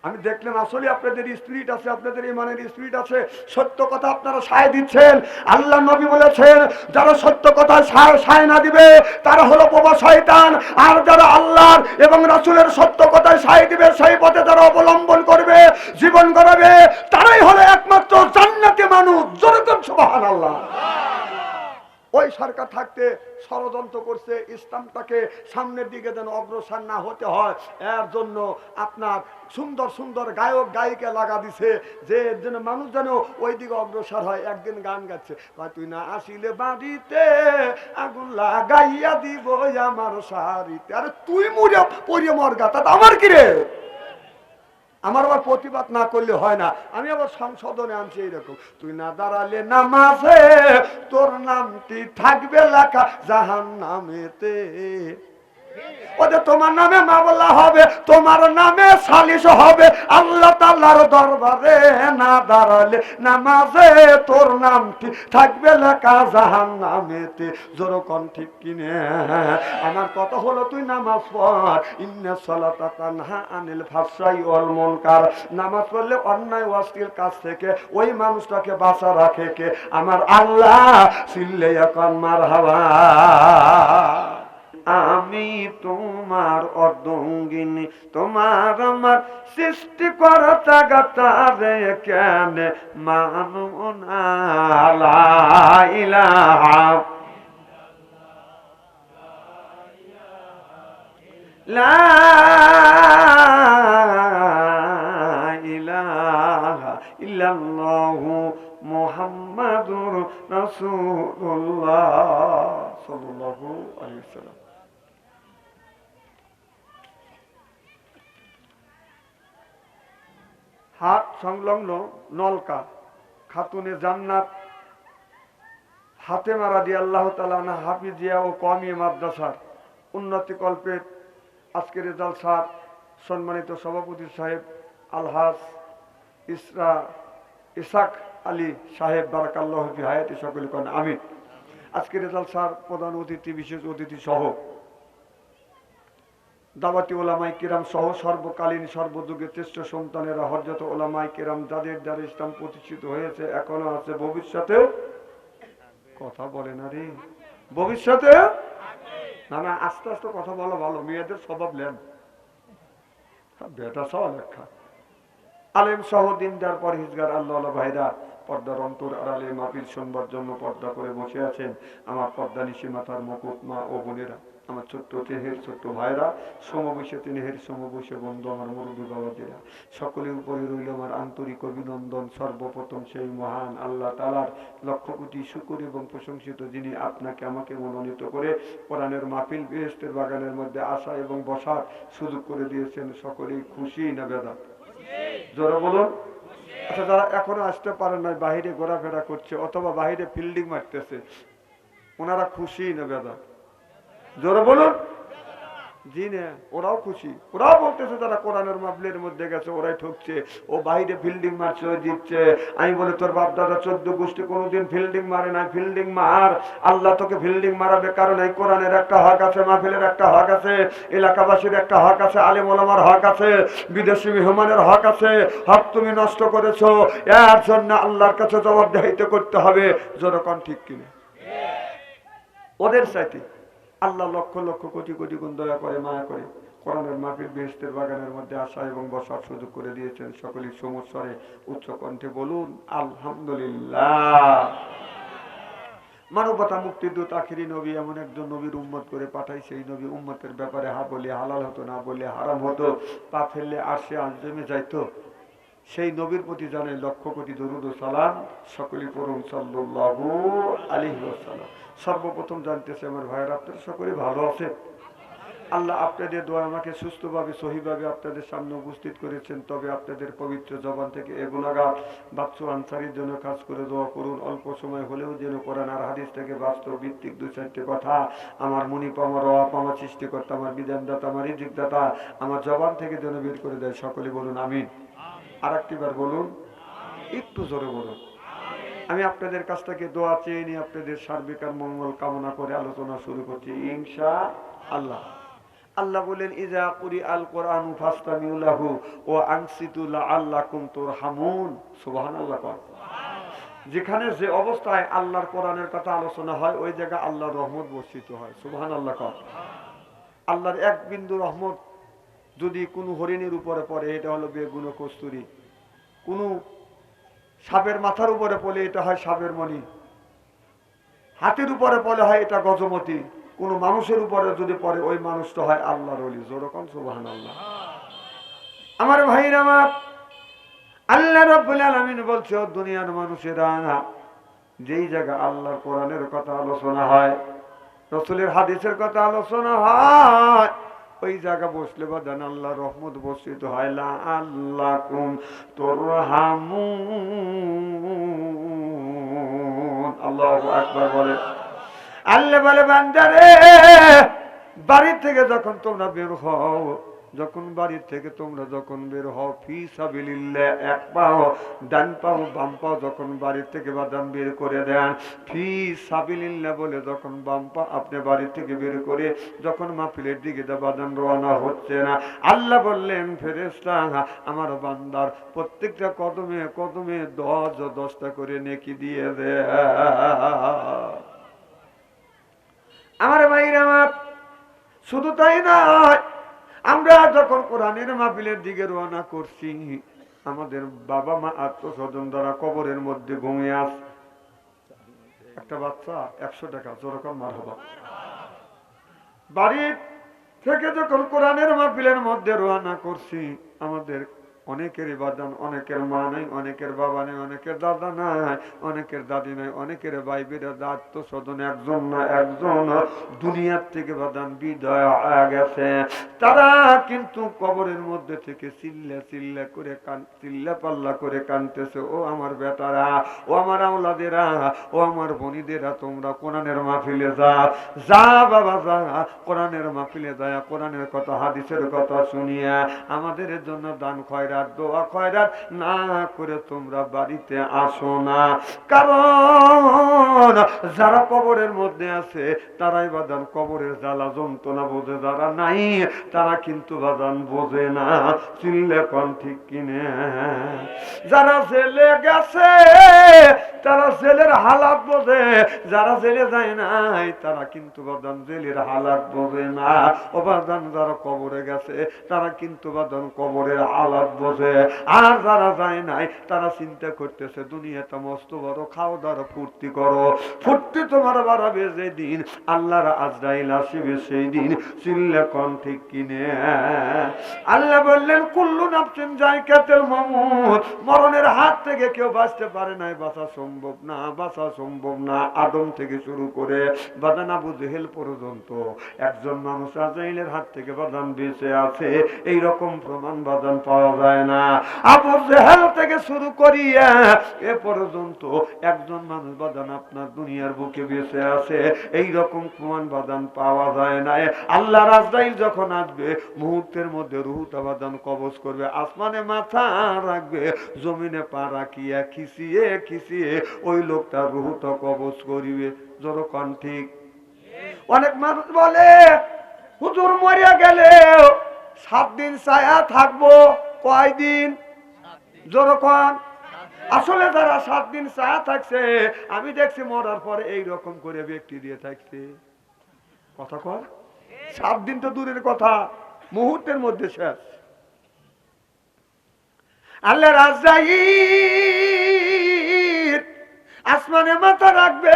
আমি দেখলাম আসলে আপনাদের স্পিরিট আছে, আপনাদের ইমানের স্পিরিট আছে, সত্য কথা আপনারা সায় দিচ্ছেন। আল্লাহ নবী বলেছেন যারা সত্য কথা সায় না দিবে তারা হলো বোবা শয়তান, আর যারা আল্লাহর এবং রাসূলের সত্য কথায় সায় দিবে, সেই পথে যারা অবলম্বন করবে, জীবন গড়াবে, তারাই হলো একমাত্র জান্নাতি মানুষ। জোরে বলুন সুবহানাল্লাহ। ওই সরকার থাকতে ষড়যন্ত্র করছে ইসলামটাকে সামনের দিকে যেন অগ্রসর না হতে হয়, এর জন্য আপনার সুন্দর সুন্দর গায়ক গায়িকা লাগা দিছে, যে যেন মানুষ যেন ওই দিকে অগ্রসর হয়। একদিন গান গাচ্ছে, তুই না আসিলে বাড়িতে আগুন লাগাইয়া দিব আমার শাড়িতে। আরে তুই মুড়ে পড়িয়ে মরগা, তা আমার কি রে? আমার আবার প্রতিবাদ না করলে হয় না। আমি আবার সংশোধনে আনছি এইরকম, তুই না দাঁড়ালে নামাজে তোর নামটি থাকবে লেখা জাহান্নামেতে। ওদের তোমার নামে মামলা হবে, তোমার নামে সালিশ হবে আল্লাহ তাআলার দরবারে। না দাঁড়ালে নামাজে তোর নামটি থাকবে লেখা জাহান্নামেতে। জোরকন ঠিক কিনে? আমার কথা হলো তুই নামাজ পড়, ইন্নাস সালাতা তানহা আনিল ফাহশাই ওয়াল মুনকার। নামাজ পড়লে অন্যায় অশ্লীল কাজ থেকে ওই মানুষটাকে বাঁচা রাখে কে? আমার আল্লাহ। চিল্লে এখন মারহাবা। আমি তোমার অর্ধঙ্গিনী, তোমার আমার সৃষ্টি করতা গাতারে কেন মানু না। লা ইলাহা লা ইলাহা ইল্লাল্লাহু মুহাম্মাদুর রাসূলুল্লাহ সাল্লাল্লাহু আলাইহি ওয়াসাল্লাম। হাত সংলগ্ন নলকা খাতুনে জান্নাত ফাতেমা রাদিয়াল্লাহু তাআলা আনহা হাফিজিয়া ও কওমি মাদ্রাসার উন্নতি কল্পে আজকের জালসার সম্মানিত সভাপতি সাহেব আলহাজ ইসাক আলী সাহেব, বারাকাল্লাহু ফি হায়াতি, সকলে কোন আমিন। আজকের জালসার প্রধান অতিথি, বিশেষ অতিথি সহ দাওয়াতি ওলামাই কিরাম সহ সর্বকালীন সর্বযুগের শ্রেষ্ঠ সন্তানেরা, হযরত ওলামাই কিরাম যাদের দ্বারা ইসলাম প্রতিষ্ঠিত হয়েছে, এখনো আছে, ভবিষ্যতে কথা বলে না রে, ভবিষ্যতে না না আস্তে আস্তে কথা বলা ভালো, মেয়েদের স্বভাব লেন বেটা সহ লেখা। আলেম সহ দিনদার পরহেজগার আল্লাহ ভাইরা পর্দার অন্তর আড়ালে মাহফিল শুনবার জন্য পর্দা করে বসে আছেন আমার পর্দা নিশি মাথার মুকুট মা ও বোনেরা, আমার ছোট্ট চেহের ছোট্ট ভাইরা, সমবয়সী তিনেহের সমবয়সী বন্ধু, আমার মুরব্বী বাবাজিরা, সকলের উপরে রইল আমার আন্তরিক অভিনন্দন। সর্বপ্রথম সেই মহান আল্লাহ তাআলার লক্ষ কোটি শুকর এবং প্রশংসিত, যিনি আপনাকে আমাকে মনোনীত করে কোরআনের মাহফিল বেহেশতের বাগানের মধ্যে আসা এবং বসার সুযোগ করে দিয়েছেন। সকলেই খুশি না বেদা? জোরে বলুন। আচ্ছা, যারা এখনো আসতে পারেন না, বাহিরে ঘোরাফেরা করছে অথবা বাহিরে ফিল্ডিং মারতেছে, ওনারা খুশি না বেদা? জোরে বলুন। জি না, ওরাও খুশি, ওরাও বলতেছে যারা কোরআনের মাহফিলের মধ্যে গেছে ওরাই ঠকছে, ও বাইরে ফিল্ডিং মারছে, ও জিতছে। আমি বলে তোর বাপ দাদা 14 গোষ্ঠী কোনোদিন ফিল্ডিং মারে না, ফিল্ডিং মার, আল্লাহ তোকে ফিল্ডিং মারাবে, কারণ এই কোরআনের একটা হক আছে, মাহফিলের একটা হক আছে, এলাকাবাসীর একটা হক আছে, আলেম ওলামার হক আছে, বিদেশি মেহমানের হক আছে। হক তুমি নষ্ট করেছো, এর জন্য আল্লাহর কাছে জবাবদিহিতে করতে হবে। যেরকম ঠিক কিনা? ওদের সাথে আল্লাহ লক্ষ লক্ষ কোটি কোটি গুণ দয়া করে, মায়া করে কোরআনের মাহফিল বেহেশতের বাগানের মধ্যে আসা এবং বসার সুযোগ করে দিয়েছেন। সকলেই সমস্বরে উচ্চ কণ্ঠে বলুন আলহামদুলিল্লাহ। মানবতা মুক্তির দূত আখিরি নবী এমন একজন নবীর উম্মত করে পাঠাই, সেই নবী উম্মতের ব্যাপারে হা বলে হালাল হতো, না বলে হারাম হতো, পা ফেললে আরশে আজমে যাইতো। সেই নবীর প্রতি জানাই লক্ষ কোটি দরুদ ও সালাম। সকলেই পড়ুন সাল্লাল্লাহু আলাইহি ওয়াসাল্লাম। সর্বপ্রথম জানতেছে আমার ভাইয়েরা, আপনারা সকলে ভালো আছেন? আল্লাহ আপনাদের দোয়া আমাকে সুস্থভাবে সহিভাবে আপনাদের সামনে উপস্থিত করেছেন। তবে আপনাদের পবিত্র জবান থেকে এ গুনাহগার বাচ্চু আনসারীর জন্য কাজ করে দোয়া করুন। অল্প সময় হলেও যেন কোরআন আর হাদিস থেকে বাস্তব ভিত্তিক 2-4টি কথা আমার মুনিপ, আমার রব, আমার সৃষ্টিকর্তা, আমার বিধানদাতা, আমার রিজিকদাতা আমার জবান থেকে যেন বের করে দেয়। সকলে বলুন আমিন। আর একটিবার বলুন, একটু জোরে বলুন। আমি আপনাদের কাছ থেকে দোয়া চেয়ে নিয়ে আপনাদের সার্বিক আর মঙ্গল কামনা করে আলোচনা শুরু করছি ইনশাআল্লাহ। আল্লাহ বলেন ইজা কুরি আল কোরআন ফাস্তামিউ লাহু ওয়া আনসিতু লাআল্লাকুম তুরহামুন। সুবহানাল্লাহ। যেখানে যে অবস্থায় আল্লাহর কোরআনের কথা আলোচনা হয় ওই জায়গায় আল্লাহর রহমত বর্ষিত হয়। সুবহানাল্লাহ। আল্লাহর এক বিন্দু রহমত যদি কোনো হরিণের উপরে পড়ে এটা হলো বেগুন ও কস্তুরী, কোনো সাপের মাথার উপরে পড়লে এটা হয় সাপের মণি, হাতির উপরে পড়লে হয় এটা গজমতি, কোন মানুষের উপরে যদি পড়ে ওই মানুষটা হয় আল্লাহর ওলি। যেরকম সুবহানাল্লাহ। আমার ভাইরা আমার, আল্লাহ রাব্বুল আলামিন বলছে ও দুনিয়ার মানুষেরা, যেই জায়গা আল্লাহর কোরআনের কথা আলোচনা হয়, রাসূলের হাদিসের কথা আলোচনা হয়, ওই জায়গা বসলে বাদান আল্লাহর রহমত বর্ষিত হয়। লা আল্লাকুম তুরহামুন। আল্লাহু আকবার বলে। আল্লাহ বলে বান্দারে, বাড়ি থেকে যখন তোমরা বের হও, যখন বাড়ি থেকে তোমরা যখন বের হও, ফি সাবিলিল্লাহ, এক পাও ডান পাও বাম পাও যখন বাড়ি থেকে বাদান বের করে দেন, ফি সাবিলিল্লাহ বলে যখন বাম পা আপনি বাড়ি থেকে বের করে যখন মাহফিলের দিকে বাদান রওনা হচ্ছে না, আল্লাহ বললেন ফেরেশতা আমার বান্দার প্রত্যেকটা কদমে কদমে 10টা করে নেকি দিয়ে দে। আমার ভাইরা আমার, শুধু তাই নয়, আমরা যখন কোরআনের মাহফিলের দিকে রওনা করছি, আমাদের বাবা মা আত্মস্বজন দ্বারা কবরের মধ্যে ঘুমিয়ে আছে। একটা বাচ্চা 100 টাকা, যেরকম মারহাবা। বাড়ি থেকে যখন কোরআনের মাহফিলের মধ্যে রওনা করছি, আমাদের অনেকের বাদান, অনেকের মা নাই, অনেকের বাবা নেই, অনেকের দাদা নাই, অনেকের দাদি নাই, অনেকের ভাই বেরা আত্মস্বজন একজন না একজন দুনিয়ার থেকে বাদান বিদায় হয়ে গেছে। তারা কিন্তু কবরের মধ্যে থেকে চিল্লা চিল্লা করে চিল্লা পাল্লা করে কাঁদতেছে, ও আমার বেটারা, ও আমার আওলাদেরা, ও আমার বোনিদেরা, তোমরা কোরআনের মাহফিলে যা যা বাবা যা, কোরআনের মাহফিলে যায় কোরআনের কথা হাদিসের কথা শুনিয়া আমাদের জন্য দান খয়রাত দোয়া খয়রাত না করে তোমরা বাড়িতে আসো না। কারণ যারা কবরের মধ্যে আছে তারাই বাদান কবরের জ্বালা যন্ত্রণা বোঝে, যারা নাই তারা কিন্তু বাদান বোঝে না। চিনলে কোন ঠিক কিনে? যারা জেলে গেছে তারা জেলের হালাত বোঝে, যারা জেলে যায় নাই তারা কিন্তু বাদান জেলের হালাত বোঝে না। ও বাদান যারা কবরে গেছে তারা কিন্তু বাদান কবরের হালাত বোঝে। আর যারা যায় নাই তারা চিন্তা করতেছে দুনিয়াটা মস্ত বড়, খাও দাও ফুর্তি করো, ফুর্তি তোমার বাড়াবে যেদিন আল্লাহর আজরাইল আসবে সেই দিন। চিল্লা কোন ঠিক কিনে? আল্লাহ বললেন কুল্লু নাফসিন যায়কাতুল মাউত, মরণের হাত থেকে কেউ বাঁচতে পারে নাই, বাঁচা সম্ভব না, বাঁচা সম্ভব না। আদম থেকে শুরু করে বাদান আবু জেহেল পর্যন্ত একজন মানুষ আজরাইলের হাত থেকে বাদান বেঁচে আছে এই রকম প্রমাণ বাদান পাওয়া যায় না। আবু জেহেল থেকে শুরু করিয়া এ পর্যন্ত একজন মানুষ বাদান আপনার দুনিয়ার বুকে বেঁচে আছে এই রকম প্রমাণ বাদান পাওয়া যায় না। আল্লাহর আজরাইল যখন আসবে মুহূর্তের মধ্যে রুহুটা বাদান কবজ করবে, আসমানে মাথা রাখবে, জমিনে পা রাখিয়া খিচিয়ে খিচিয়ে ওই লোকটা রুহুটা কবজ করিবে। যখন ঠিক অনেক মানুষ বলে হুজুর মরিয়া গেলে 7 দিন ছায়া থাকবো, কয়দিন? যখন আসলে যারা 7 দিন ছায়া থাকছে আমি দেখছি মরার পরে এইরকম করে ব্যক্তি দিয়ে থাকছে। কথা কর, 7 দিন তো দূরের কথা, মুহূর্তের মধ্যে শেষ। আল্লাহ আজরাইল আসমানে মাথা রাখবে,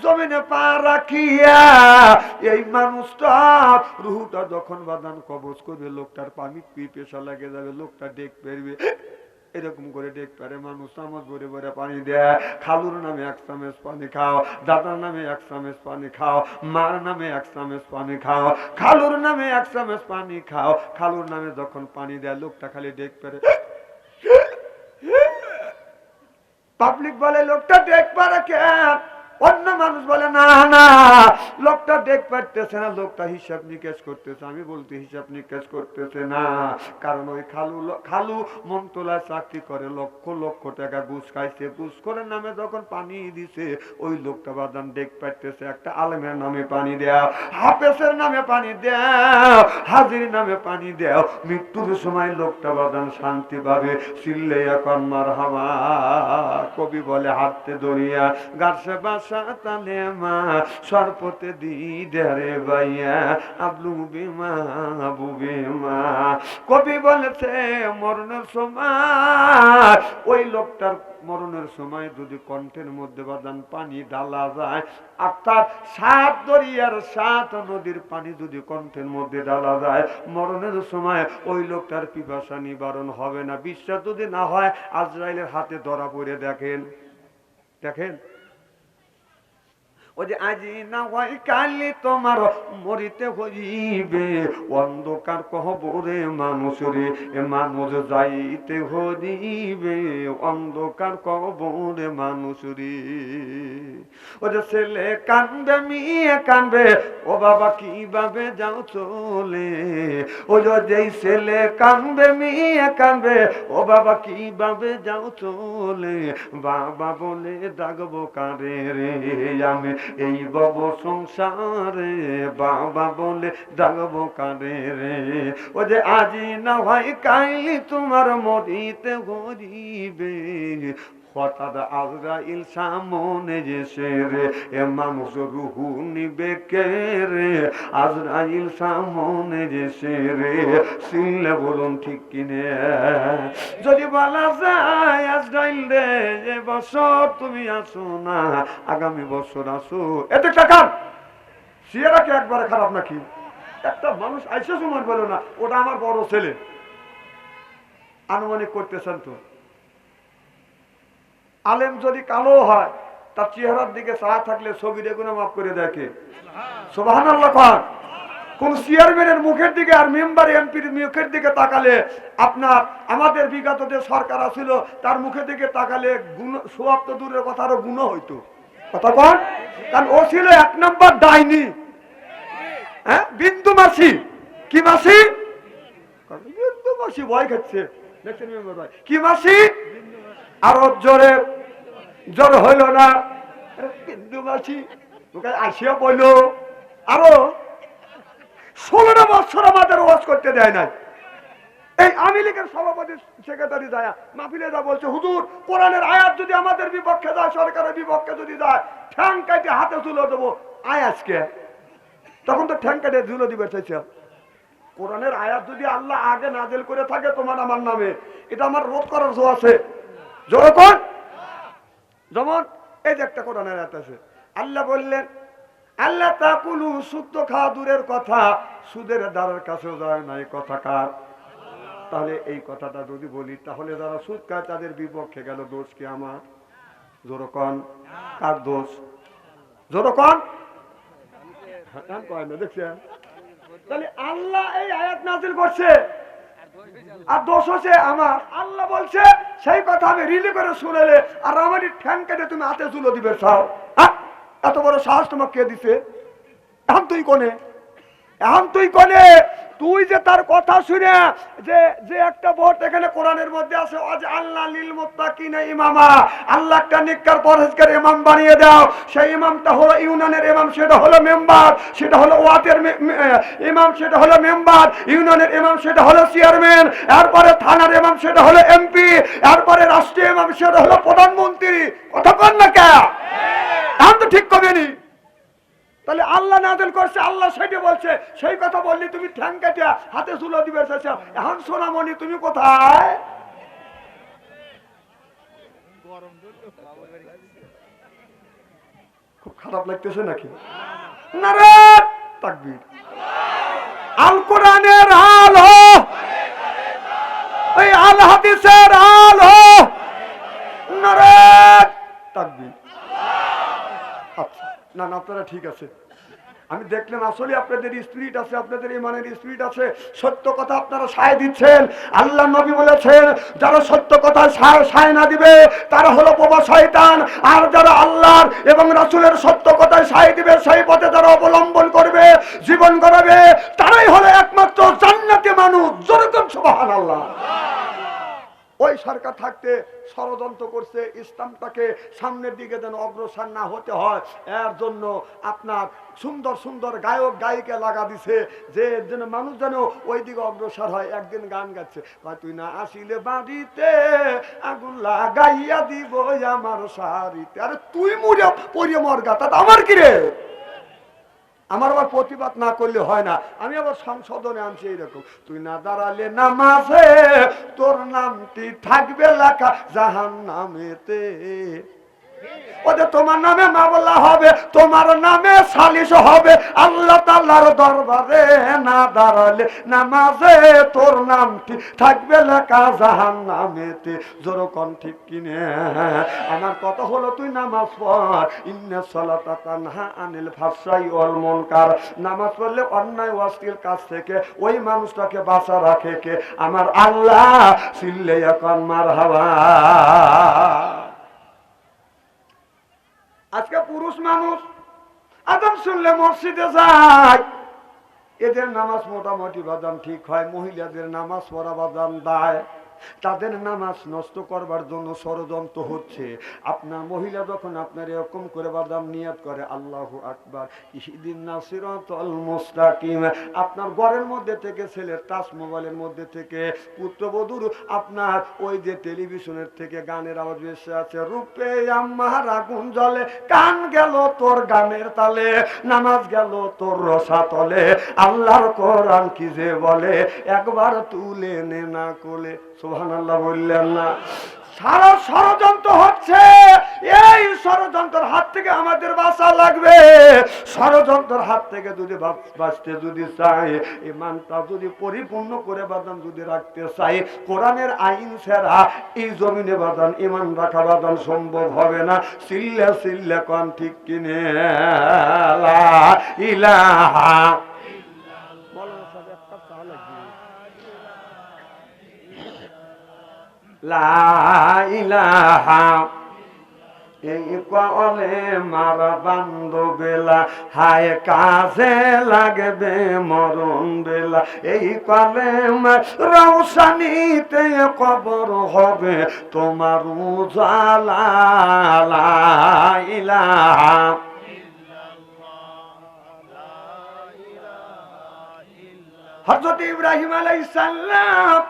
জমিনে পা রাখিয়া এই মানুষটা রুহুটা যখন বাদান কবজ করবে লোকটার পানি পিপাসা লাগে যাবে, লোকটা ডেক পেরবে, এরকম করে ডেক পারে মানুষ চামচ ভরে ভরে পানি দেয়। খালুর নামে 1 চামচ পানি খাও, দাদার নামে 1 চামচ পানি খাও, মার নামে 1 চামচ পানি খাও, খালুর নামে 1 চামচ পানি খাও। খালুর নামে যখন পানি দেয় লোকটা খালি ডেক পারে। পাবলিক বলে লোকটা ডেক পারে কেন? অন্য মানুষ বলে না না, লোকটা দেখ পারতেছে না, লোকটা হিসাব নিকেশ করতেছে। আমি বলতে হিসাব নিকেশ করতেছে না, কারণ ওই খালু মমতলায় চাকরি করে, লক্ষ লক্ষ টাকা ঘুষ খাইছে। ঘুষ করে নামে যখন পানি দিছে, ওই লোকটা বাদান দেখ পারতেছে একটা আলেমের নামে পানি দেও, হাফেজের নামে পানি দেও, হাজির নামে পানি দেও। মৃত্যুর সময় লোকটা বাদান শান্তি পাবে। চিল্লে এখন মারহাবা। কবি বলে হাতে দরিয়া গাছে বাসা তালে মা সরপতে দি ডেরে বাইয়া আবলু বিমা আবু বিমা। কবি বলেছে মরণের সময় ওই লোকটার মরণের সময় যদি কণ্ঠের মধ্যে বাদান পানি ঢালা যায়, অর্থাৎ 7 দরিয়ার 7 নদীর পানি যদি কণ্ঠের মধ্যে ঢালা যায়, মরণের সময় ওই লোকটার পিপাসা নিবারণ হবে না। বিশ্বাস যদি না হয় আজরাইলের হাতে ধরা পড়ে দেখেন, দেখেন ওই যে আজি না হয় কালি তোমার মরিতে হইবে, অন্ধকার কবরে মানুষ রে মানুষ যাইতে হইবে, অন্ধকার কবরে মানুষ রে। ও যে ছেলে কান্দবে মেয়ে কান্দবে, ও বাবা কিভাবে যাও চলে। ও যেই ছেলে কান্দবে মেয়ে কান্দবে, ও বাবা কিভাবে যাও চলে। বাবা বলে ডাকবো কারে রে আমি এই বব সংসারে, বাবা বলে ডাকবো কারে রে। ও যে আজি না হয় কাইলি তোমার মরিতে হরিবে, হঠাৎ আজরাইল সামনে এসে রে এ মানুষ রুহু নিবে কে রে। আজরাইল সামনে এসে রে, চিল্লে বলুন ঠিক কিনে। যদি বলা যায় আজরাইল রে এ বছর তুমি আসো না, আগামী বছর আসো, এতে টাকা সিয়ারা কি একবারে খারাপ নাকি? একটা মানুষ আইসে সময় বলো না ওটা আমার বড় ছেলে, আনুমানিক করতেছেন তো। আলেম যদি কালো হয়, তার চেহারার দিকে চা থাকলে ছবি দেখুন মাফ করে দেখে। সুবহানাল্লাহ খান। কোন চেয়ারম্যানের মুখের দিকে আর মেম্বার এমপির মুখের দিকে তাকালে, আপনার আমাদের বিগত যে সরকার ছিল তার মুখের দিকে তাকালে গুণ সওয়াব তো দূরের কথা আরো গুণ হইতো। কথা কন, কারণ ও ছিল 1 নম্বর ডাইনি। হ্যাঁ, বিন্দু মাসি। কি মাসি? বিন্দু মাসি ভয় খাচ্ছে। দেখছেন মেম্বার ভাই, কি মাসি? আরো জোরে জোর হইল না, বিন্দু মাসি আসিয়া বলল। আরো 16 বছর আমাদের ওয়াজ করতে দেয় নাই। এই আওয়ামী লীগের সভাপতি সেক্রেটারি যায় মাহফিলে যা বলছে, হুজুর কোরআনের আয়াত যদি আমাদের বিপক্ষে যায়, সরকারের বিপক্ষে যদি যায়, ঠ্যাং কাটে হাতে তুলে দেবো। আয়াজকে তখন তো ঠ্যাং কাটে তুলে দিবে চাইছে। কোরআনের আয়াত যদি আল্লাহ আগে নাজেল করে থাকে তোমার আমার নামে, এটা আমার রোধ করার জো আছে। যখন যেমন এই যে একটা কোরআনের আয়াত আছে, আল্লাহ বললেন আল্লাহ তাকুলু, সুদ তো খাওয়া দূরের কথা, সুদের দ্বারের কাছেও যায় না। এই কথা কার? তাহলে এই কথাটা যদি বলি, তাহলে যারা সুদ খায় তাদের বিপক্ষে গেল, দোষ কি আমার? জোরকন কার দোষ? জোরকন কয় না, দেখছেন? তাহলে আল্লাহ এই আয়াত নাযিল করছে আর দোষ হচ্ছে আমার। আল্লাহ বলছে সেই কথা আমি রিলি করে শুনেলে আর আমারই ঠ্যাং কেটে তুমি হাতে তুলে দিবে চাও। এত বড় সাহস তোমাকে কে দিছে? এখন তুই কোনে? এখন তুই কোনে? তুই যে তার কথা শুনে যে একটা ভোট এখানে কোরআনের মধ্যে আছে, আজ আল্লাহ লিল মুত্তাকিনা ইমামা, আল্লাহ একটা নেককার পরহেজগার ইমাম বানিয়ে দাও। সেই ইমামটা হলো ইউনিয়নের ইমাম, সেটা হলো মেম্বার, সেটা হলো ওয়ার্ডের ইমাম, সেটা হলো মেম্বার, ইউনিয়নের ইমাম সেটা হলো চেয়ারম্যান, এরপরে থানার ইমাম সেটা হলো এমপি, এরপরে রাষ্ট্রীয় ইমাম সেটা হলো প্রধানমন্ত্রী। কথা বল না কে? এখন তো ঠিক কবেনি। তাহলে আল্লাহ নাযিল করছে, আল্লাহ সেটা বলছে, সেই কথা বললি তুমি ঠ্যাং কাটিয়া হাতে তুলে দিবে। এখন সোনামণি তুমি কোথায়? খুব খারাপ লাগতেছে নাকি? নারে তাকবীর। আল কোরআনের আলো, ওই আল হাদিসের আলো, নারে তাকবীর। আচ্ছা, না না আপনারা ঠিক আছে, আমি দেখলাম আসলে আপনাদের স্পিরিট আছে, আপনাদের ইমানের স্পিরিট আছে, সত্য কথা আপনারা সায় দিচ্ছেন। আল্লাহ নবী বলেছেন যারা সত্য কথা সায় না দিবে তারা হলো বোবা শয়তান, আর যারা আল্লাহর এবং রাসূলের সত্য কথায় সায় দিবে, সেই পথে যারা অবলম্বন করবে, জীবন গড়াবে, তারাই হলো একমাত্র জান্নাতি মানুষ। জোরে বলুন সুবহানাল্লাহ। ওই সরকার থাকতে ষড়যন্ত্র করছে ইসলামটাকে সামনের দিকে যেন অগ্রসর না হতে হয়, এর জন্য আপনার সুন্দর সুন্দর গায়ক গায়িকা লাগা দিছে যে যেন মানুষ যেন ওই দিকে অগ্রসর হয়। একদিন গান গাচ্ছে, তুই না আসিলে বাড়িতে আগুন লাগাইয়া দিব আমার শাড়িতে। আরে তুই মুড়ে পড়িয়ে মর গা, তা আমার কি রে? আমার আবার প্রতিবাদ না করলে হয় না, আমি আবার সংশোধনে আনছি এইরকম, তুই না দাঁড়ালে নামাজে তোর নামটি থাকবে লেখা জাহান্নামেতে। ওদের তোমার নামে মামলা হবে, তোমার নামে সালিশ হবে আল্লাহ তাআলার দরবারে। না দাঁড়ালে নামাজে তোর নামটি থাকবে লেখা জাহান্নামেতে। জোরকন ঠিক কিনে? আমার কথা হলো তুই নামাজ পড়, ইন্নাস সালাতা তানহা আনিল ফাহশাই ওয়াল মুনকার। নামাজ পড়লে অন্যায় অশ্লীল কাজ থেকে ওই মানুষটাকে বাঁচা রাখে কে? আমার আল্লাহ। সিল্লে এখন মারহাবা। আজকে পুরুষ মানুষ আজান শুনলে মসজিদে যায়, এদের নামাজ মোটামুটি বাজান ঠিক হয়। মহিলাদের নামাজ পড়া বাজান দায়, তাদের নামাজ নষ্ট করবার জন্য ষড়যন্ত্র হচ্ছে। আপনার মহিলা যখন আপনার এরকম করে বাদাম নিয়াত করে আল্লাহু আকবার ইহদিনাস সিরাতাল মুস্তাকিম, আপনার ঘরের মধ্যে থেকে, ছেলের টাচ মোবাইলের মধ্যে থেকে, পুত্রবধূর আপনার ওই যে টেলিভিশনের থেকে গানের আওয়াজ ভেসে আছে, রূপে আমার আগুন জ্বলে, কান গেল তোর গানের তালে, নামাজ গেল তোর রসাতলে, আল্লাহর কোরআন কি যে বলে, একবার তুলে নে না কোলে। সুবহানাল্লাহ বললেন না? সারা ষড়যন্ত্র হচ্ছে, এই ষড়যন্ত্রের হাত থেকে আমাদের বাঁচা লাগবে। ষড়যন্ত্রের হাত থেকে যদি বাঁচতে যদি চাই, ইমানটা যদি পরিপূর্ণ করে বাদান যদি রাখতে চাই, কোরআনের আইন ছাড়া এই জমিনে বাদান ইমান রাখা বাদান সম্ভব হবে না। সিল্লা সিল্লা কোন ঠিক কিনে? লা ইলাহা লা ইলাহা, এই কলে মার বান্ধবেলা, হায় কাজে লাগবে মরণ বেলা, এই কলে রৌশানিতে কবর হবে তোমার উজালা। লা ইলাহা হযরত ইব্রাহিম আলাইহিস সালাম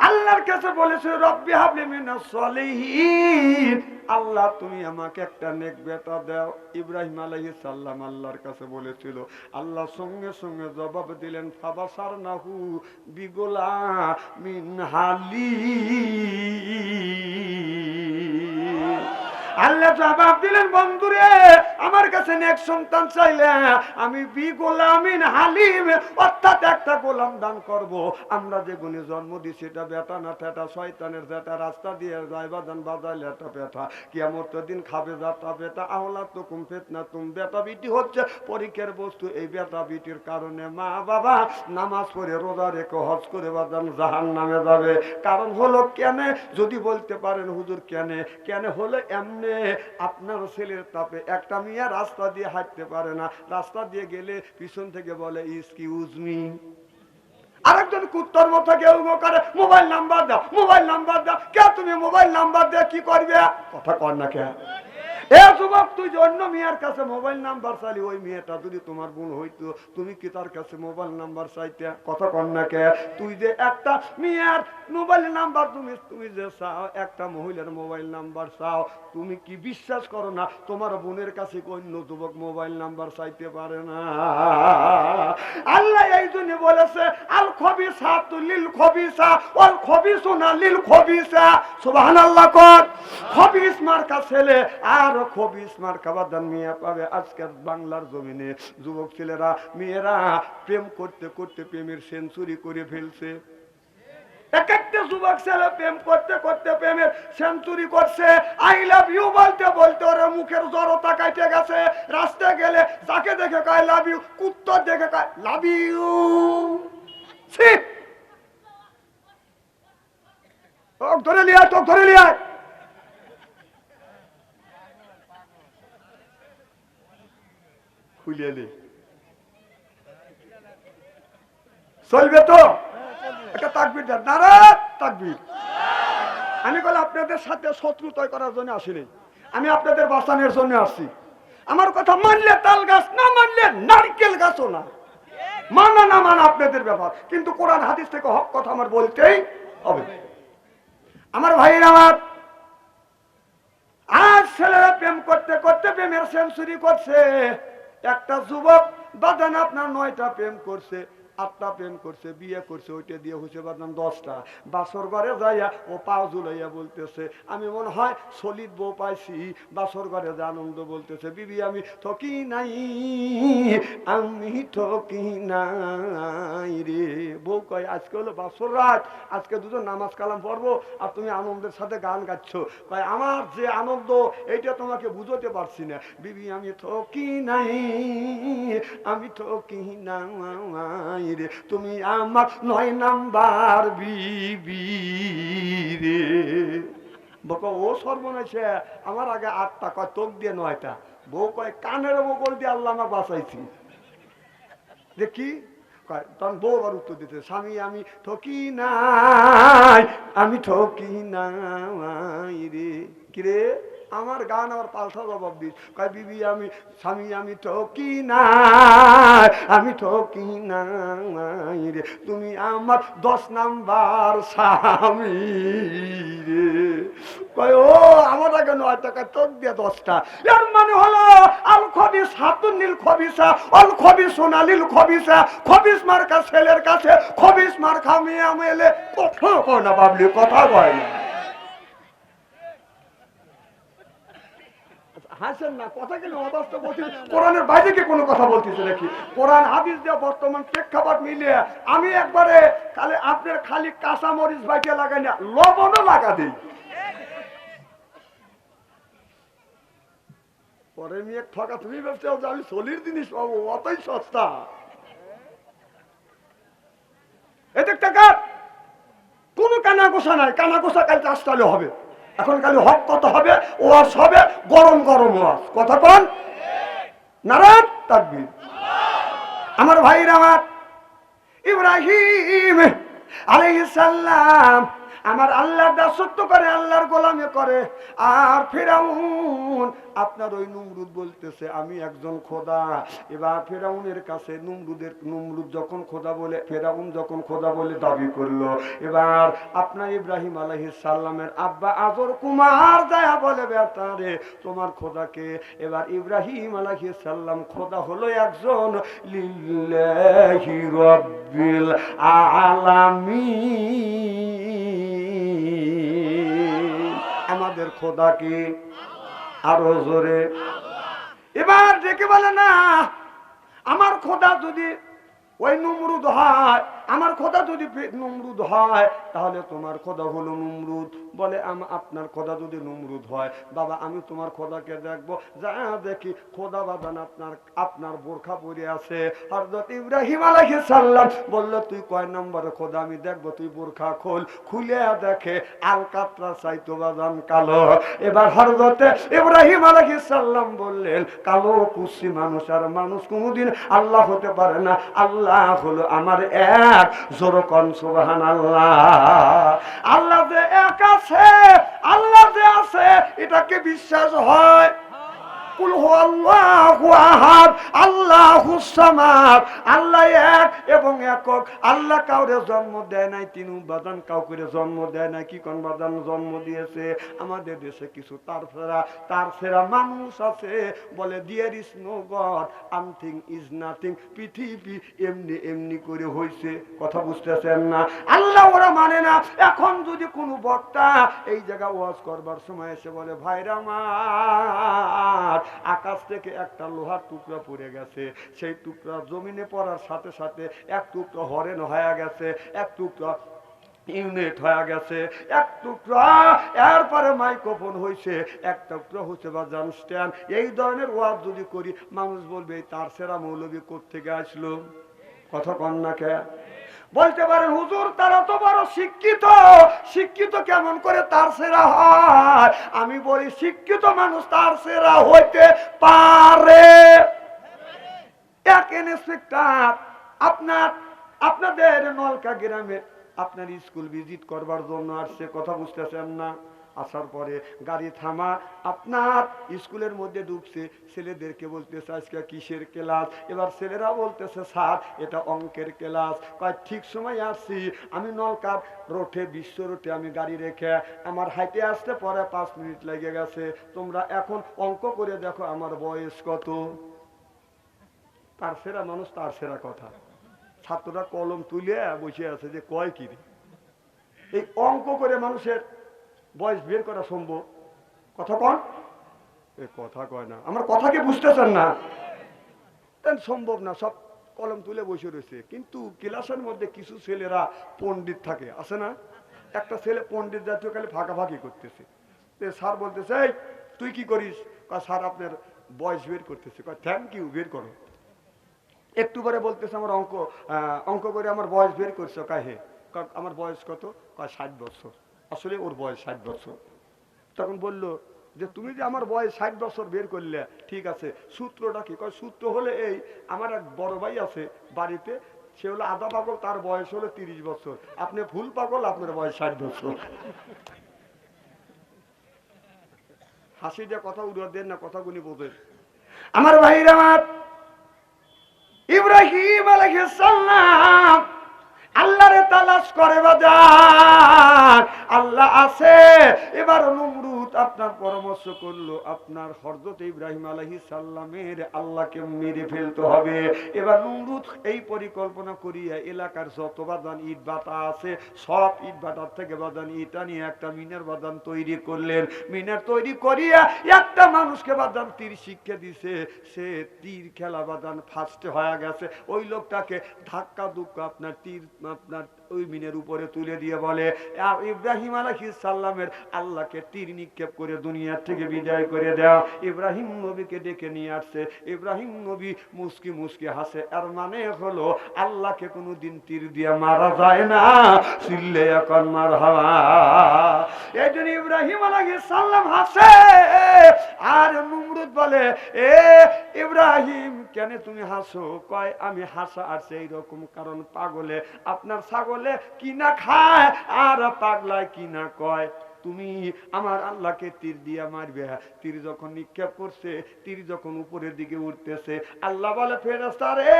আল্লাহর কাছে বলেছে রব্বি হাবলি মিনাস সলিহিন, আল্লাহ তুমি আমাকে একটা নেক বেটা দাও। ইব্রাহিম আলাইহিস সালাম আল্লাহর কাছে বলেছিল, আল্লাহ সঙ্গে সঙ্গে জবাব দিলেন ফাবাসারনাহু বিগুলামিন হালিম। আল্লাহ জবাব দিলেন, বন্ধুরে আমার কাছে নেক সন্তান চাইলে আমি বিগোলামিন হালিম, অর্থাৎ একটা গোলাম দান করব। আমরা যে গুণে জন্ম দিছি এটা বেটা না ঠেটা, শয়তানের যেটা রাস্তা দিয়ে যাইবা দান বাজাইলে একটা বেটা, কিয়ামত দিন খাবে যাটা বেটা। আওলা তো কুম ফিতনা তুম, বেটা বিটি হচ্ছে পরীক্ষার বস্তু। এই বেটা বিটির কারণে মা বাবা নামাজ পড়ে রোজা রেখে হজ করে বাদান জাহান্নামে যাবে। কারণ হলো কেন? যদি বলতে পারেন হুজুর কেন? কেন হলো এমনি, আপনার ছেলের তাপে একটা মিয়া রাস্তা দিয়ে হাঁটতে পারে না, রাস্তা দিয়ে গেলে পিছন থেকে বলে এক্সকিউজ মি। আরেকজন কুত্তার মতো কেউ করে মোবাইল নাম্বার দাও, মোবাইল নাম্বার দাও। কে তুমি মোবাইল নাম্বার দিয়ে কি করবে? কথা কর না কে? এ যুবক, তুই যে অন্য মেয়ের কাছে মোবাইল নাম্বার চাইলি, ওই মেয়েটা যদি তোমার বোন হইতো, তুমি কি তার কাছে মোবাইল নাম্বার চাইতে? কথা কর না কে? তুই যে একটা মেয়ের মোবাইল নাম্বার তুমি যে চাও, একটা মহিলার মোবাইল নাম্বার চাও, তুমি কি বিশ্বাস করো না তোমার বোনের কাছে অন্য যুবক মোবাইল নাম্বার চাইতে পারে না? আল্লাহ এই জন্য বলেছে আল খবিসাতু লিল খবিসা ওয়াল খবিসুনা লিল খবিসা। সুবহানাল্লাহ কর। খবিস মার্কা ছেলে আর খবিস মার্কা বাদান মেয়ে পাবে। আজকের বাংলার জমিনে যুবক ছেলেরা মেয়েরা প্রেম করতে করতে প্রেমের সেঞ্চুরি করে ফেলছে। এক একটা যুবক ছেলে প্রেম করতে করতে প্রেমের সেঞ্চুরি করছে, আই লাভ ইউ বলতে বলতে ওর মুখের জড়তা কাটে গেছে। রাস্তায় গেলে যাকে দেখে কয় লাভ ইউ, কুত্তর দেখে কয় লাভ ইউ। ধরে লিয়া, তোকে ধরে লিয়া। খুলিয়ে চলবে তো? একটা তাকবীর দেন, নারা তাকবীর। আমি বলে আপনাদের সাথে শত্রুতায় করার জন্য আসিনি, আমি আপনাদের বাঁচানোর জন্য আসছি। আমার কথা মানলে তাল গাছ, না মানলে নারকেল গাছও না। মানা না মানা আপনাদের ব্যাপার, কিন্তু কোরআন হাদিস থেকে হক কথা আমার বলতেই হবে। আমার ভাইয়ের আমার, আজ ছেলেরা প্রেম করতে করতে প্রেমের সেঞ্চুরি করছে। একটা যুবক বাদান আপনার 9টা প্রেম করছে, 8টা প্রেম করছে, বিয়ে করছে, ওইটা দিয়ে হয়েছে বাদান 10টা। বাসর ঘরে যাইয়া ও পাও ঝুলাইয়া বলতেছে আমি মনে হয় সলিড বউ পাইছি। বাসর ঘরে যে আনন্দ বলতেছে বিবি আমি ঠকি নাই, আমি ঠকি নাই রে। বউ কয় আজকে হলো বাসর রাত, আজকে দুজন নামাজ কালাম পড়বো আর তুমি আনন্দের সাথে গান গাচ্ছ। কয় আমার যে আনন্দ এইটা তোমাকে বুঝতে পারছি না। বিবি আমি ঠকি নাই, আমি ঠকি নাই রে, তুমি আমার 9 নাম্বার বিবি রে। বকা ও সর্বনাশে, আমার আগে 8টা কয় তোক দিয়ে 9টা। বউ কয় কানের বগল দিয়ে আল্লাহ আমার বাঁচাইছি। দেখি তখন বউ আবার উত্তর দিতে স্বামী আমি ঠকি নাই, আমি ঠকি নাই রে। কিরে আমার গান আবার পাল্টা জবাব দিস। কয় বিবি আমি স্বামী আমি ঠকি নাই, আমি ঠকি নাই রে, তুমি আমার 10 নাম্বার স্বামী রে। কয় ও আমার আগে 9 টাকা তোক দিয়ে 10টা। এর মানে হলো আল খবিস হাতুন নীল খবিসা, অল খবিস সোনালিল খবিসা। খবিস মার্কা ছেলের কাছে খবিস মার্কা মেয়ে মেলে কথা কয় না বাবলি, কথা কয় না। হাসেন না, কথা কেন অবাস্তব বলছি? কোরআনের বাইরে কি কোনো কথা বলতেছে নাকি? কোরআন হাদিস দিয়ে বর্তমান প্রেক্ষাপট মিলিয়ে আমি একবারে খালি আপনার খালি কাঁচা মরিচ বাইকে লাগাই না, লবণও লাগা দিই। পরে মেয়ে ঠকা তুমি ভাবছো যে আমি সলির জিনিস পাবো, অতই সস্তা। এদের টাকা কোনো কানা গোসা নাই, কানা গোসা কাল চাষটালে হবে। এখন খালি হক কত হবে, ওয়াজ হবে, গরম গরম ওয়াজ। কথা কন নারায়ণ তাকবীর। আমার ভাইরা আমার, ইব্রাহিম আলাইহিস সালাম আমার আল্লাহর দাসত্ব করে, আল্লাহর গোলামি করে। আর ফিরাউন আপনার ওই নমরুদ বলতেছে আমি একজন খোদা। এবার ফিরাউনের কাছে নমরুদ যখন খোদা বলে, ফিরাউন যখন খোদা বলে দাবি করলো, এবার আপনার ইব্রাহিম আলাইহিস সালামের আব্বা আজর কুমার দয়া বলে বেটারে তোমার খোদাকে। এবার ইব্রাহিম আলাইহিস সালাম খোদা হলো একজন, লিল্লাহি রাব্বিল আলামিন। আমাদের খোদা কি? আরো জোরে। এবার ডেকে বলে না আমার খোদা যদি ওই নমরুদ হয়, আমার খোদা যদি নমরুদ হয় তাহলে তোমার খোদা হলো নমরুদ। বলে আপনার খোদা যদি নমরুদ হয় বাবা আমি তোমার খোদাকে দেখবো। যা দেখি খোদা বাদান আপনার বোরখা পরে আছে। হযরত ইব্রাহিম আলাইহিস সালাম বলল তুই কয় নম্বরে খোদা আমি দেখবো, তুই বোরখা খোল। খুলে দেখে আলকাতরা চাইতো বাদান কালো। এবার হযরত ইব্রাহিম আলাইহিস সালাম বললেন কালো কুসি মানুষ আর মানুষ কোনোদিন আল্লাহ হতে পারে না, আল্লাহ হলো আমার এক। জোরে কোন সুবহানাল্লাহ। আল্লাহ যে এক আছে, আল্লাহ যে আছে এটাকে বিশ্বাস হয়। কুল হুয়াল্লাহু আহাদ আল্লাহুস সামাদ। আল্লাহ এক এবং একক। আল্লাহ কাউরে জন্ম দেয় নাই, তিনি বাদান কাউকে জন্ম দেয় নাই। কি কোন বাদান জন্ম দিয়েছে? আমাদের দেশে কিছু তার ফেরা মানুষ আছে বলে there is no god, something is nothing, পৃথিবী এমনি এমনি করে হইছে। কথা বুঝতেছেন না? আল্লাহ ওরা মানে না। এখন যদি কোনো বক্তা এই জায়গা ওয়াজ করবার সময় এসে বলে ভাইরা আমার আকাশ থেকে একটা লোহার টুকরা পড়ে গেছে, সেই টুকরা জমিনে পড়ার সাথে সাথে এক টুকরা হরেন হয়ে গেছে, এক টুকরা ইউনিট হয়ে গেছে, এক টুকরা এরপরে মাইক্রোফোন হয়েছে, এক টুকরা হচ্ছে বা জান স্ট্যান্ড। এই ধরনের ওয়াজ যদি করি মানুষ বলবে তার সেরা মৌলবী কোত্থেকে আসলো। কথা কন না কে? বলতে পারেন হুজুর তারা তো বড় শিক্ষিত, শিক্ষিত কেমন করে তার সেরা হয়? আমি বলি শিক্ষিত মানুষ তার সেরা হইতে পারে। এক ইন্সপেক্টর আপনাদের নলকা গ্রামে আপনার স্কুল ভিজিট করবার জন্য আসছে, কথা বুঝতেছেন না? আসার পরে গাড়ি থামা, আপনার স্কুলের মধ্যে ঢুকছে, ছেলেদেরকে বলতেছে আজকে কিসের ক্লাস? এবার ছেলেরা বলতেছে স্যার এটা অঙ্কের ক্লাস। কয় ঠিক সময় আসছি, আমি নলকার রোডে, বিশ্ব রোডে আমি গাড়ি রেখে আমার হাইটে আসতে পরে 5 মিনিট লেগে গেছে, তোমরা এখন অঙ্ক করে দেখো আমার বয়স কত। তার সেরা মানুষ তার সেরা কথা। ছাত্ররা কলম তুলে বসে আছে যে কয় কি, এই অঙ্ক করে মানুষের বয়স বের করা সম্ভব? কথা কন, এ কথা কয় না, আমার কথা কি বুঝতেছেন না? সম্ভব না, সব কলম তুলে বসে রয়েছে। কিন্তু ক্লাসের মধ্যে কিছু ছেলেরা পণ্ডিত থাকে, আছে না? একটা ছেলে পণ্ডিত জাতীয় খালি ফাঁকাফাঁকি করতেছে। স্যার বলতেছে এই তুই কি করিস? স্যার আপনার বয়স বের করতেছে। থ্যাংক ইউ, বের করো। একটু পরে বলতেছে আমার অঙ্ক করে আমার বয়স বের করছো। কাহে? আমার বয়স কত? 60 বছর। আসলে ওর বয়স 60 বছর। তখন বলল যে তুমি যে আমার বয়স 60 বছর বের করলে, ঠিক আছে, সূত্রটা কি? সূত্র হলে এই, আমার এক বড় ভাই আছে বাড়িতে, সে হলো আধা পাগল, তার বয়স হলো 30 বছর। আপনি ফুল পাগল, আপনার বয়স 60 বছর। হাসি দিয়ে কথা উড়িয়ে দেন না, কথাগুলি বোঝেন আমার ভাইরা। আমার ইব্রাহিম আলাইহিস সালাম আল্লাহরে তালাশ করে বাজার, আল্লাহ আছে। এবার নমরুদ আপনার পরামর্শ করলো আপনার হযরত ইব্রাহিম আলাইহিস সালামের আল্লাহকে মেরে ফেলতে হবে। এবার নমরুদ এই পরিকল্পনা করিয়া এলাকার যত বাদান ইট বাটা আছে সব ইট বাটার থেকে বাদান ইটা নিয়ে একটা মিনার বাদান তৈরি করলেন। মিনার তৈরি করিয়া একটা মানুষকে বাদান তীর শিক্ষা দিছে, সে তীর খেলা বাদান ফার্স্ট হয়ে গেছে। ওই লোকটাকে ধাক্কা দুক্কা আপনার তীর আপনার ওই মিনের উপরে তুলে দিয়ে বলে ইব্রাহিম আলাইহিস সালামের আল্লাহকে তীর নিক্ষেপ করে দুনিয়া থেকে বিদায় করে দাও। ইব্রাহিম নবীকে ডেকে নিয়ে আসছে। ইব্রাহিম নবী মুস্কি মুস্কি হাসে, আর মানে হলো আল্লাহকে কোনোদিন তীর দিয়ে মারা যায় না। চিল্লে এখন মারহাবা। এই জন্য ইব্রাহিম আলাইহিস সালাম হাসে, আর নমরুদ বলে এ ইব্রাহিম কেন তুমি হাসো? কয় আমি হাসা আসছে এইরকম কারণ পাগলে আপনার ছাগলে কিনা খায় আর পাগলায় কিনা কয় তুমি আমার আল্লাহকে তীর দিয়া মারবে। তীর যখন নিক্ষেপ করছে, তীর যখন উপরের দিকে উঠতেছে, আল্লাহ বলে ফেরেশতা রে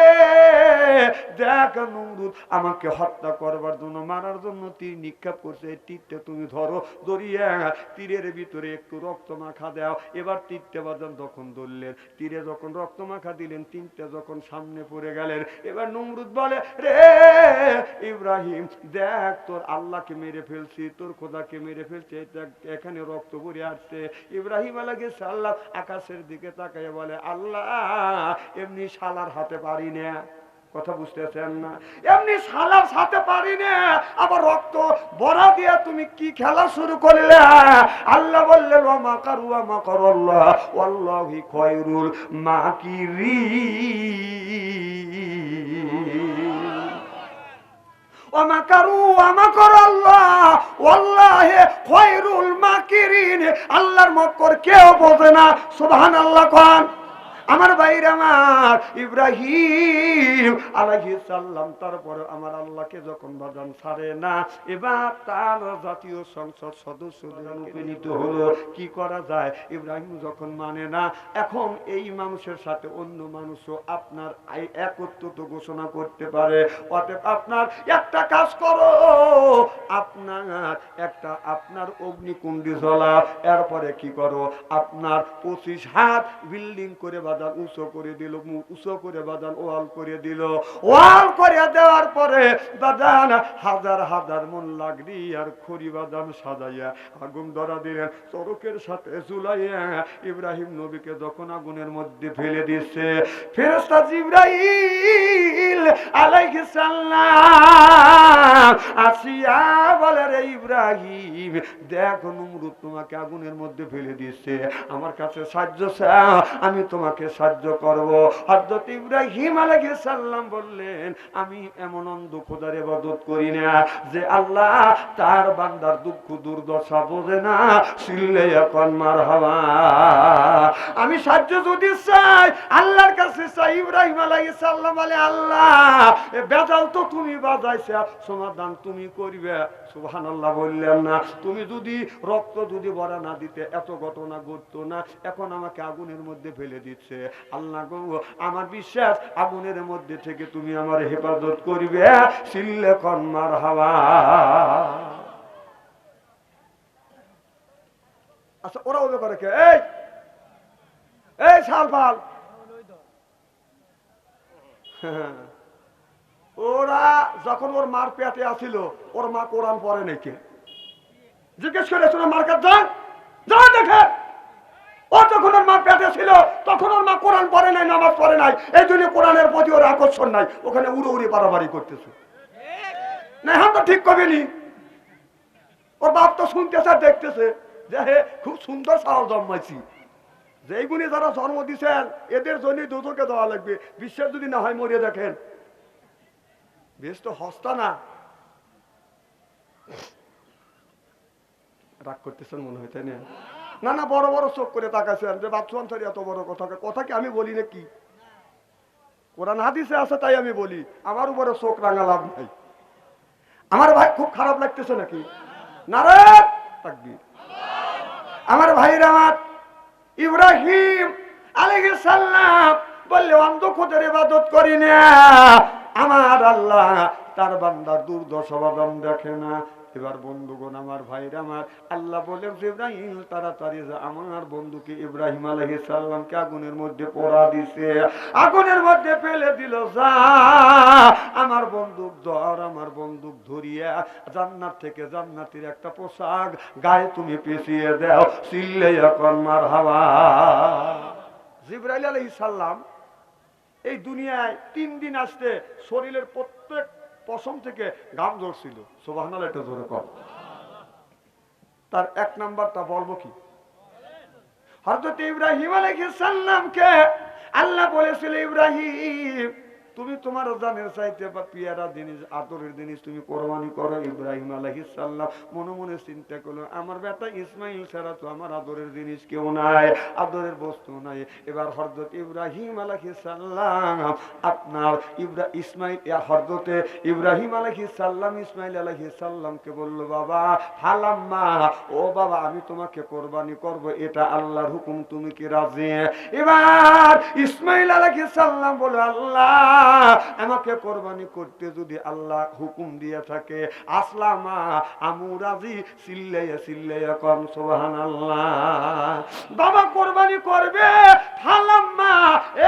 দেখ নমরুদ আমাকে হত্যা করবার জন্য মারার জন্য তীর নিক্ষেপ করছে, তীরটা তুমি ধরো, ধরিয়ে তীরের ভিতরে একটু রক্ত মাখা দাও। এবার তীরটা বাজান যখন ধরলেন, তীরে যখন রক্ত মাখা দিলেন, তিনটা যখন সামনে পড়ে গেলেন, এবার নমরুদ বলে রে ইব্রাহিম দেখ তোর আল্লাহকে মেরে ফেলছি, তোর খোদাকে মেরে ফেলছি, এখানে রক্ত ভরে আসছে। ইব্রাহিম আলাইহিস সালাম আকাশের দিকে তাকায় বলে আল্লাহ এমনি শালার হাতে পারি না। কথা বুঝতেছেন না? এমনি শালার হাতে পারি না, আবার রক্ত ভরা দিয়ে তুমি কি খেলা শুরু করলে? আল্লাহ বললেন ওয়া মাকারু ওয়া মাকারাল্লাহ ওয়াল্লাহু খায়রুল মাকিরিন। আল্লাহর মক্কর কেউ বোঝে না। সুবহানাল্লাহ খান আমার ভাইরা আমার। ইব্রাহিম আলাইহিস সালাম তারপরে আমার আল্লাহকে যখন বাজান ছাড়ে না, এবার তার জাতীয় সংসদ সদস্যদের উপনীত হলো কি করা যায়। ইব্রাহিম যখন মানে না, এখন এই মানুষের সাথে অন্য মানুষও আপনার একত্রিত ঘোষণা করতে পারে। অতএব আপনার একটা কাজ করো, আপনার অগ্নিকুণ্ডি জ্বলা, এরপরে কি করো আপনার 25 হাত বিল্ডিং করে বাদান উঁচু করে দিল, মুখ উঁচু করে বাদান ওয়াল করে দিল। ওয়াল করে দেওয়ার পরে বাদান হাজার হাজার মন লাগরি আর খড়ি বাদান সাজাইয়া আগুন ধরা দিলেন। চরকের সাথে ঝুলাইয়া ইব্রাহিম নবীকে যখন আগুনের মধ্যে ফেলে দিচ্ছে, ফেরেশতা জিবরাইল আলাইহিস সালাম আসিয়া বলে, রে ইব্রাহিম দেখ নমরুদ তোমাকে আগুনের মধ্যে ফেলে দিচ্ছে, আমার কাছে সাহায্য চাও, আমি তোমাকে সাহায্য করব। হযরত ইব্রাহিম আলাইহিস সালাম বললেন, আমি এমন অন্ধ খোদার ইবাদত করি না যে আল্লাহ তার বান্দার দুঃখ দুর্দশা বোঝে না। সিল্লে এখন মারহাবা। আমি সাহায্য যদি চাই আল্লাহর কাছে চাই। ইব্রাহিম আলাইহিস সালাম বলে, আল্লাহ এ বেজাল তো তুমি বাজাইছে, সমাধান তুমি করবে। সুবহানাল্লাহ বললেন না? তুমি যদি রক্ত যদি ভরা না দিতে এত ঘটনা ঘটতো না। এখন আমাকে আগুনের মধ্যে ফেলে দিচ্ছে। আল্লাহ গো আমার বিশ্বাস আগুনের মধ্যে থেকে তুমি আমার হেফাজত করবে। সিল্লে কন মারহাবা। আচ্ছা ওরা ওবে করে কে? এই শালপাল, ওরা যখন ওর মার পেটে আসিল ওর মা কোরআন পড়ে নাকি? জিজ্ঞেস করে মার কাছে যান, যান দেখে। ও যখন ওর মা পেটে ছিল তখন ওর মা কোরআন পড়ে নাই, নামাজ পড়ে নাই, এই জন্য কোরআনের প্রতি ওর আকর্ষণ নাই। ওখানে উড়ে উড়ে বাড়াবাড়ি করতেছে না। হ্যাঁ তো ঠিক কবেনি। ওর বাপ তো শুনতেছে দেখতেছে যে হে খুব সুন্দর সাল জন্মাইছি। যেইগুলি যারা জন্ম দিচ্ছেন এদের জন্য দুজনকে দেওয়া লাগবে। বিশ্বাস যদি না হয় মরিয়ে দেখেন, বেশ তো হস্তা না। রাগ করতেছেন মনে হয়, তাই না? না না, বড় বড় চোখ করে তাকাইছেন যে বাচ্চু আনসারি এত বড় কথা। কথা কি আমি বলি নাকি? কোরআন হাদিসে আছে তাই আমি বলি। আমার উপরে চোখ রাঙা লাভ নাই। আমার ভাই খুব খারাপ লাগতেছে নাকি? নারে তাকবীর। আমার ভাইরা, আমার ইব্রাহিম আলাইহিস সালাম বললে অন্ধ খোদার ইবাদত করি না। আমার আল্লাহ তার বান্দার দুর্দশা বাদাম দেখে না। এবার বন্ধুগণ, আমার ভাইরা, আমার আল্লাহ বলেন ইব্রাহিম তাড়াতাড়ি যা। আমার বন্ধুকে ইব্রাহিম আলাইহিস সালামকে আগুনের মধ্যে পোড়া দিছে, আগুনের মধ্যে ফেলে দিল। যা আমার বন্দুক ধর, আমার বন্দুক ধরিয়া জান্নাত থেকে জান্নাতের একটা পোশাক গায়ে তুমি পেঁচিয়ে দাও। সিল্লে এখন মারহাবা। জিবরাইল আলাইহিস সালাম এই দুনিয়ায় 3 দিন আসতে শরীরের প্রত্যেক পশম থেকে ঘাম ঝরছিল। সুবহানাল্লাহ, এটা জোরে কর। তার 1 নাম্বারটা বলবো কি? হযরত ইব্রাহিম আলাইহিস সালামকে আল্লাহ বলেছিল, ইব্রাহিম তুমি তোমার জানের চাইতে বা পিয়ারা জিনিস, আদরের জিনিস তুমি কোরবানি করো। ইব্রাহিম আলাইহিস সালাম মনে মনে চিন্তা করলো, আমার বেটা ইসমাইল ছাড়া তো আমার আদরের জিনিস কেউ নাই, আদরের বস্তু নাই। এবার হযরত ইব্রাহিম আলাইহিস সালাম আপনার হযরতে ইব্রাহিম আলাইহিস সালাম ইসমাইল আলাইহিস সালামকে বলল, বাবা হালাম্মা, ও বাবা আমি তোমাকে কোরবানি করব, এটা আল্লাহর হুকুম, তুমি কি রাজি? এবার ইসমাইল আলাইহিস সালাম বলল, আল্লাহ আমাকে কোরবানি করতে যদি আল্লাহ হুকুম দিয়ে থাকে, আসলামা আমু রাজি। সিল্লাইয়া সিল্লাইয়া কম সুবহানাল্লাহ। বাবা কোরবানি করবে। হালাম্মা,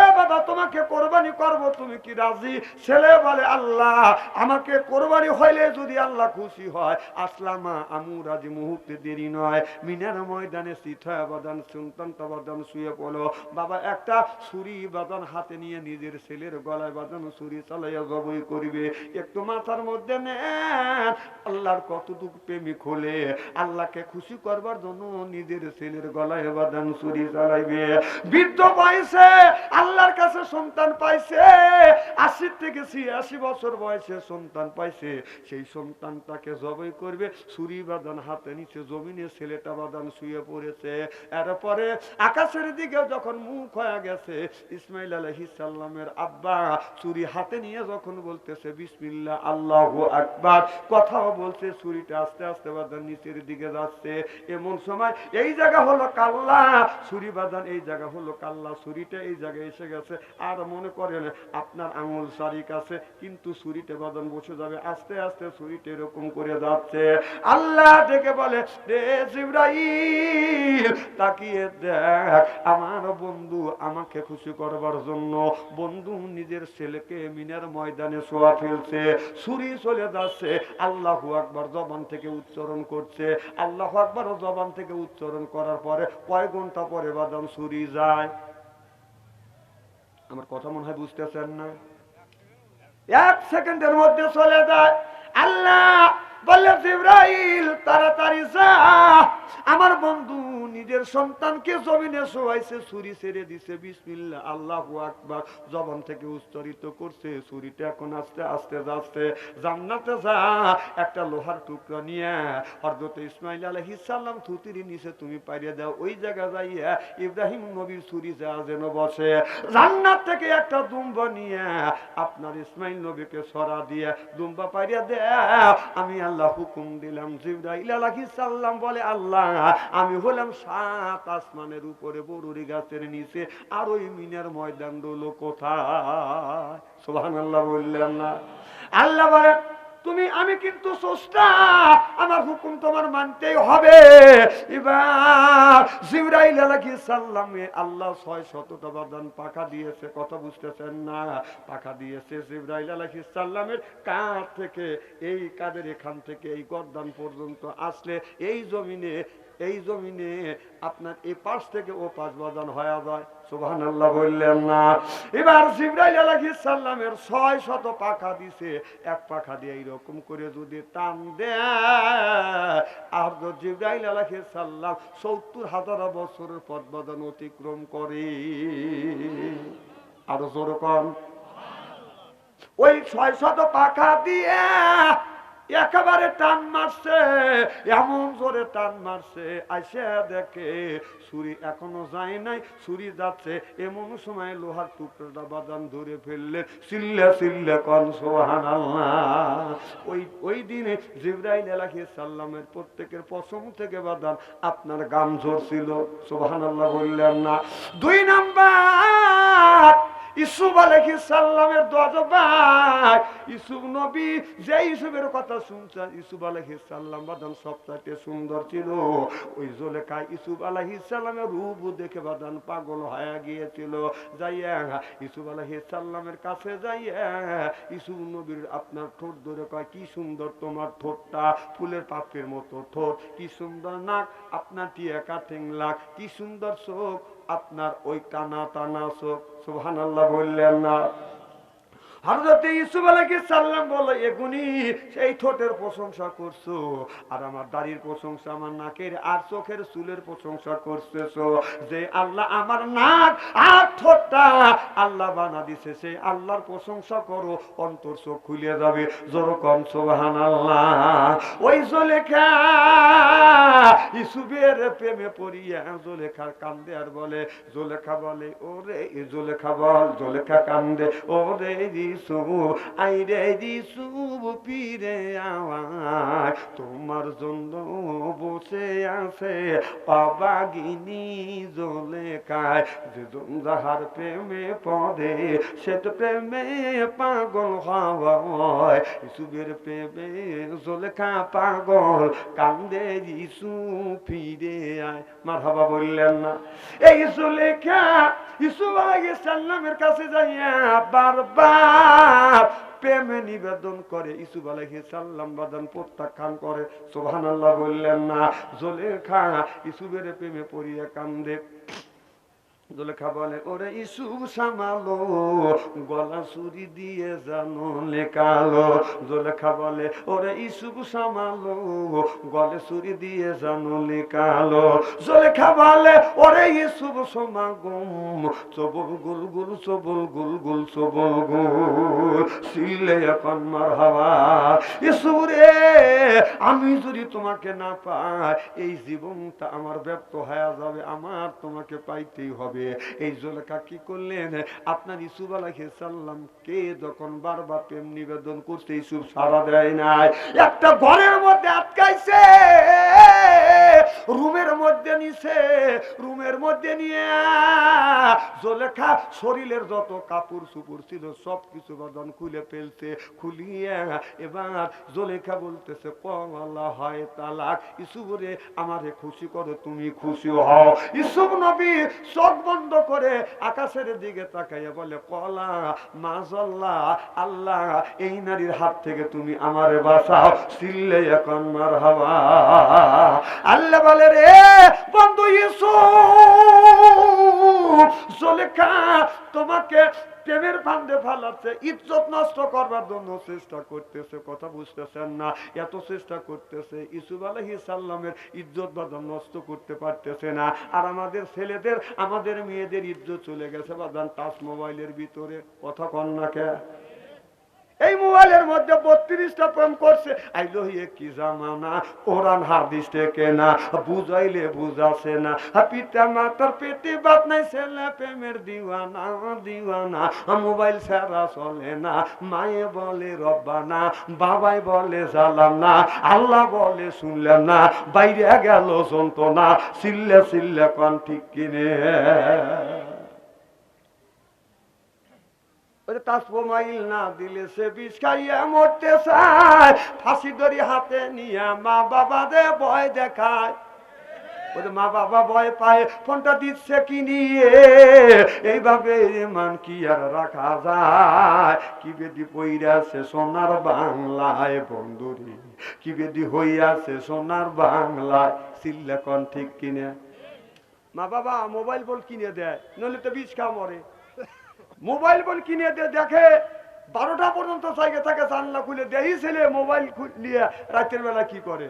এ বাবা তোমাকে কোরবানি করব, তুমি কি রাজি? ছেলে বলে, আল্লাহ আমাকে কোরবানি হইলে যদি আল্লাহ খুশি হয়, আসলামা আমু রাজি। মুহূর্তে দেরি নয়, মিনার ময়দানে সিথা বাদান সন্তানটা বাদান শুয়ে পড়লো। বাবা একটা ছুরি বাদান হাতে নিয়ে নিজের ছেলের গলায় বাদান ছুরি চালাইয়া জবাই করিবে। একটু মাথার মধ্যে নেন, আল্লাহর কতটুকু প্রেমিক হলে আল্লাহকে খুশি করবার জন্য নিজের ছেলের গলায় বাদান ছুরি চালাইবে। বৃদ্ধ পাইছে, আল্লাহর কাছে সন্তান পাইছে, 80 থেকে 86 বছর বয়সে সন্তান পাইছে। সেই সন্তানটাকে জবাই করবে, ছুরি বাদান হাতে নিচে জমিনে ছেলেটা বাদান শুয়ে পড়েছে। এরপরে আকাশের দিকে যখন মুখ হয়ে গেছে, ইসমাইল আলাইহিস সালামের আব্বা ছুরি হাতে নিয়ে যখন বলতেছে বিসমিল্লাহ আল্লাহু আকবার, কথাও বলছে, ছুরিটা আস্তে আস্তে বাদান নিচের দিকে যাচ্ছে। এমন সময় এই জায়গা হলো কাল্লা, ছুরি বাদান এই জায়গা হলো কাল্লা, ছুরিটা এই জায়গায় এসে গেছে। আর মনে করেন আপনার আঙুল সারিক আছে, কিন্তু ছুরিটা বাদান বসে যাবে। আস্তে আস্তে ছুরিটা এরকম করে যাচ্ছে। আল্লাহ ডেকে বলে, রে জিবরাইল তাকিয়ে দেখ, আমার বন্ধু আমাকে খুশি করবার জন্য বন্ধু নিজের ছেলেকে মিনার ময়দানে শোয়া ফেলছে, ছুরি চলে যাচ্ছে। আল্লাহু আকবার জবান থেকে উচ্চারণ করছে, আল্লাহু আকবার জবান থেকে উচ্চারণ করার পরে কয় ঘন্টা পরে বাদাম ছুরি যায়। আমার কথা মনে হয় বুঝতেছেন না? 1 সেকেন্ডের মধ্যে চলে যায়। আল্লাহ বলে, জিবরাইল তাড়াতাড়ি যা, আমার বন্ধু নিজের সন্তানকে জমিনে শোয়াইছে, ছুরি ছেড়ে দিছে, বিসমিল্লাহ আল্লাহু আকবার জবান থেকে উচ্চারিত করছে, ছুরিটা এখন আস্তে আস্তে যাচ্ছে। জান্নাতে যা একটা লোহার টুকরা নিয়ে হযরত ইসমাঈল আলাইহিস সালাম থুতির নিচে তুমি পাইরে দাও, ওই জায়গা যাইয়া ইব্রাহিম নবীর ছুরি যা যেন বসে। জান্নাত থেকে একটা দুম্বা নিয়ে আপনার ইসমাঈল নবীকে ছড়া দিয়ে দুম্বা পাইরে দাও, আমি আল্লাহ হুকুম দিলাম। জিবরাইল আলাইহিস সালাম বলে, আল্লাহ আমি হলাম 7 আসমানের উপরে বরুরি গাছের নিচে, আর ওই মিনার ময়দান হলো কোথায়? সুবহানাল্লাহ বললেন না? আল্লাহ বলে, তুমি আমি কিন্তু স্রষ্টা, আমার হুকুম তোমার মানতেই হবে। এবার জিবরাইল আলাইহিস সালামে আল্লাহ 600টা বাদান পাখা দিয়েছে, কথা বুঝতেছেন না? পাখা দিয়েছে জিবরাইল আলাইহিস সালামের কাঁধ থেকে, এই কাঁধের এখান থেকে এই গর্দান পর্যন্ত আসলে এই জমিনে আপনার এই পাশ থেকে ও পাশ বাদান হয়ে যায়। সুবহানাল্লাহ বললেন না? এবার জিবরাইল আলাইহিস সালামের 600 পাখা দিছে, এক পাখা দিয়ে এইরকম করে যদি টান দেয়, আর জিবরাইল আলাইহিস সালাম 70,000 বছরের পথ বাদান অতিক্রম করে। আরো জোরে কোন, ওই 600 পাখা দিয়ে একেবারে টান মারছে, এমন জোরে টান মারছে, আইসা দেখে ছুরি এখনো যায় নাই, ছুরি যাচ্ছে। এমন সময় লোহার টুকরোটা বাদান ধরে ফেললে, চিল্লা চিল্লা কোন সুবহানাল্লাহ। ওই দিনে জিবরাইল আলাইহিস সালামের প্রত্যেকের পশম থেকে বাদান আপনার গাম ঝরছিল। সুবহানাল্লাহ বললেন না? 2 নাম্বার ইউসুফ আলাইহিস সালামের দোয়া। ইউসুফ নবী, যে ইউসুফের কথা শুনছেন, ইউসুফ আলাইহিস সালাম বাদান সবচাইতে সুন্দর ছিল। ওই জুলেখা ইউসুফ আলাইহিস সালামের রূপ দেখে বাদান পাগল হয়ে গিয়েছিল। যাইয়া ইউসুফ আলাইহিস সালামের কাছে যাইয়া ইউসুফ নবীর আপনার ঠোঁট ধরে কয়, কি সুন্দর তোমার ঠোঁটটা, ফুলের পাপড়ির মতো ঠোঁট, কি সুন্দর নাক, আপনার টিয়া কাটিং লাক, কি সুন্দর চোখ, আপনার ওই টানা টানা চোখ। সুবহানাল্লাহ বললেন না? হযরত ইউসুফ আলাইহিস সালাম বলে, এগুনি সেই ঠোঁটের প্রশংসা করছো, আর আমার দাড়ির প্রশংসা, আমার নাকের আর চোখের চুলের প্রশংসা করতেছো। যে আল্লাহ আমার নাক আর ঠোঁটটা আল্লাহ বানা দিছে, সেই আল্লাহর প্রশংসা করো, অন্তর চোখ খুলে যাবে। যেরকম সুবহানাল্লাহ। ওই জুলেখা ইউসুফের প্রেমে পড়িয়া জুলেখার কান্দে, আর বলে, জুলেখা বলে, ওরে জুলেখা বল, জুলেখা কান্দে, ওরে আইরে দিসুব পীরে আওয়াজ, তোমার জন্য বসে আছে অবাগিনী জুলেখায়। যে যাহার প্রেমে পড়ে সে তো প্রেমে পাগল হয়। ইউসুফের প্রেমে জুলেখা পাগল, কান্দে ইউসুফ ফিরে আয়। মারহাবা বললেন না? এই জুলেখা ইউসুফ আলাইহিস সালামের কাছে যাইয়া বারবার প্রেমে নিবেদন করে, ইউসুফ আলাইহিস সালাম বাদান প্রত্যাখ্যান করে। সুবহানাল্লাহ বললেন না? জুলেখা ইউসুফের প্রেমে পড়িয়া কান্দে। জুলেখা বলে, ওরে ইউসুফ সামালো, গলা ছুরি দিয়ে জানো লেখালো। জুলেখা বলে, ওরে ইউসুফ সামালো, গলে ছুরি দিয়ে জানো লেখালো। জুলেখা বলে, ওরে ইউসুফ সমাগম, চবল গুল গুল, চবল গুল গুল, চবল গুল, সিলে এখন মারহাবা। ইউসুফ রে, আমি যদি তোমাকে না পাই, এই জীবনটা আমার ব্যর্থ হয়ে যাবে, আমার তোমাকে পাইতেই হবে। হবে। এই জুলেখা কি করলেন, আপনার ইউসুফ আলাইহিস সালামকে যখন বারবার প্রেম নিবেদন করতে ইউসুফ সাড়া দেয় নাই, একটা ঘরের মধ্যে আটকাইছে, রুমের মধ্যে নিছে, রুমের মধ্যে নিয়ে জুলেখা শরীরের যত কাপড় চুপড় ছিল সব কিছু বদন খুলে ফেলছে। খুলিয়ে এবার জুলেখা বলতেছে কলা হয় তালাক, ইউসুফরে আমারে খুশি করো, তুমি খুশি হও। ইউসুফ নবী চোখ বন্ধ করে আকাশের দিকে তাকাইয়া বলে কলা মাশাআল্লাহ, আল্লাহ এই নারীর হাত থেকে তুমি আমারে বাঁচাও। সিল্লে এখন মারহাবা। আল্লাহ বলে রে বন্ধু ইউসুফ, জুলেখা তোমাকে প্রেমের ফান্দে ফালাচ্ছে, ইজ্জত নষ্ট করবার জন্য চেষ্টা করতেছে। কথা বুঝতেছেন না? এত চেষ্টা করতেছে, ইউসুফ আলাইহিস সালামের ইজ্জত বাদান নষ্ট করতে পারতেছে না। আর আমাদের ছেলেদের, আমাদের মেয়েদের ইজ্জত চলে গেছে বাদান টাচ মোবাইলের ভিতরে। কথা কন না কে? এই মোবাইলের মধ্যে 32টা প্রেম করছে। আইলো হে কি জামানা, কোরআন হাদিস থেকে না বুঝাইলে বুঝাছে না। পিতা মাতার পেটে বাত নাই, ছেলে প্রেমের দিওয়ানা দিওয়ানা। মোবাইল ছাড়া চলে না, মায়ে বলে রব্বানা, বাবাই বলে জালাম না, আল্লাহ বলে শুনলাম না, বাইরে গেল যন্ত্রণা। চিল্লে চিল্লে কোন ঠিক কিনে? মোবাইল না দিলে সে বিষ খাইয়া মরতে চায়, ফাঁসি দড়ি হাতে নিয়ে মা বাবা দে ভয় দেখায়। মা বাবা ভয় পায়, ফোনটা দিচ্ছে কি নিয়ে। এইভাবে মান কি আর রাখা যায়? কি বেদি পইরাছে সোনার বাংলায় বন্ধুরি, কি বেদি হইয়াছে সোনার বাংলায়। চিল্লা কন ঠিক কিনে? মা বাবা মোবাইল বল কিনে দেয়, নইলে তো বিষ খা মরে। মোবাইল ফোন কিনে দিয়ে দেখে 12টা পর্যন্ত জায়গা থাকে, জানলা খুলে দেই ছেলে মোবাইল খুলিয়ে রাতের বেলা কি করে।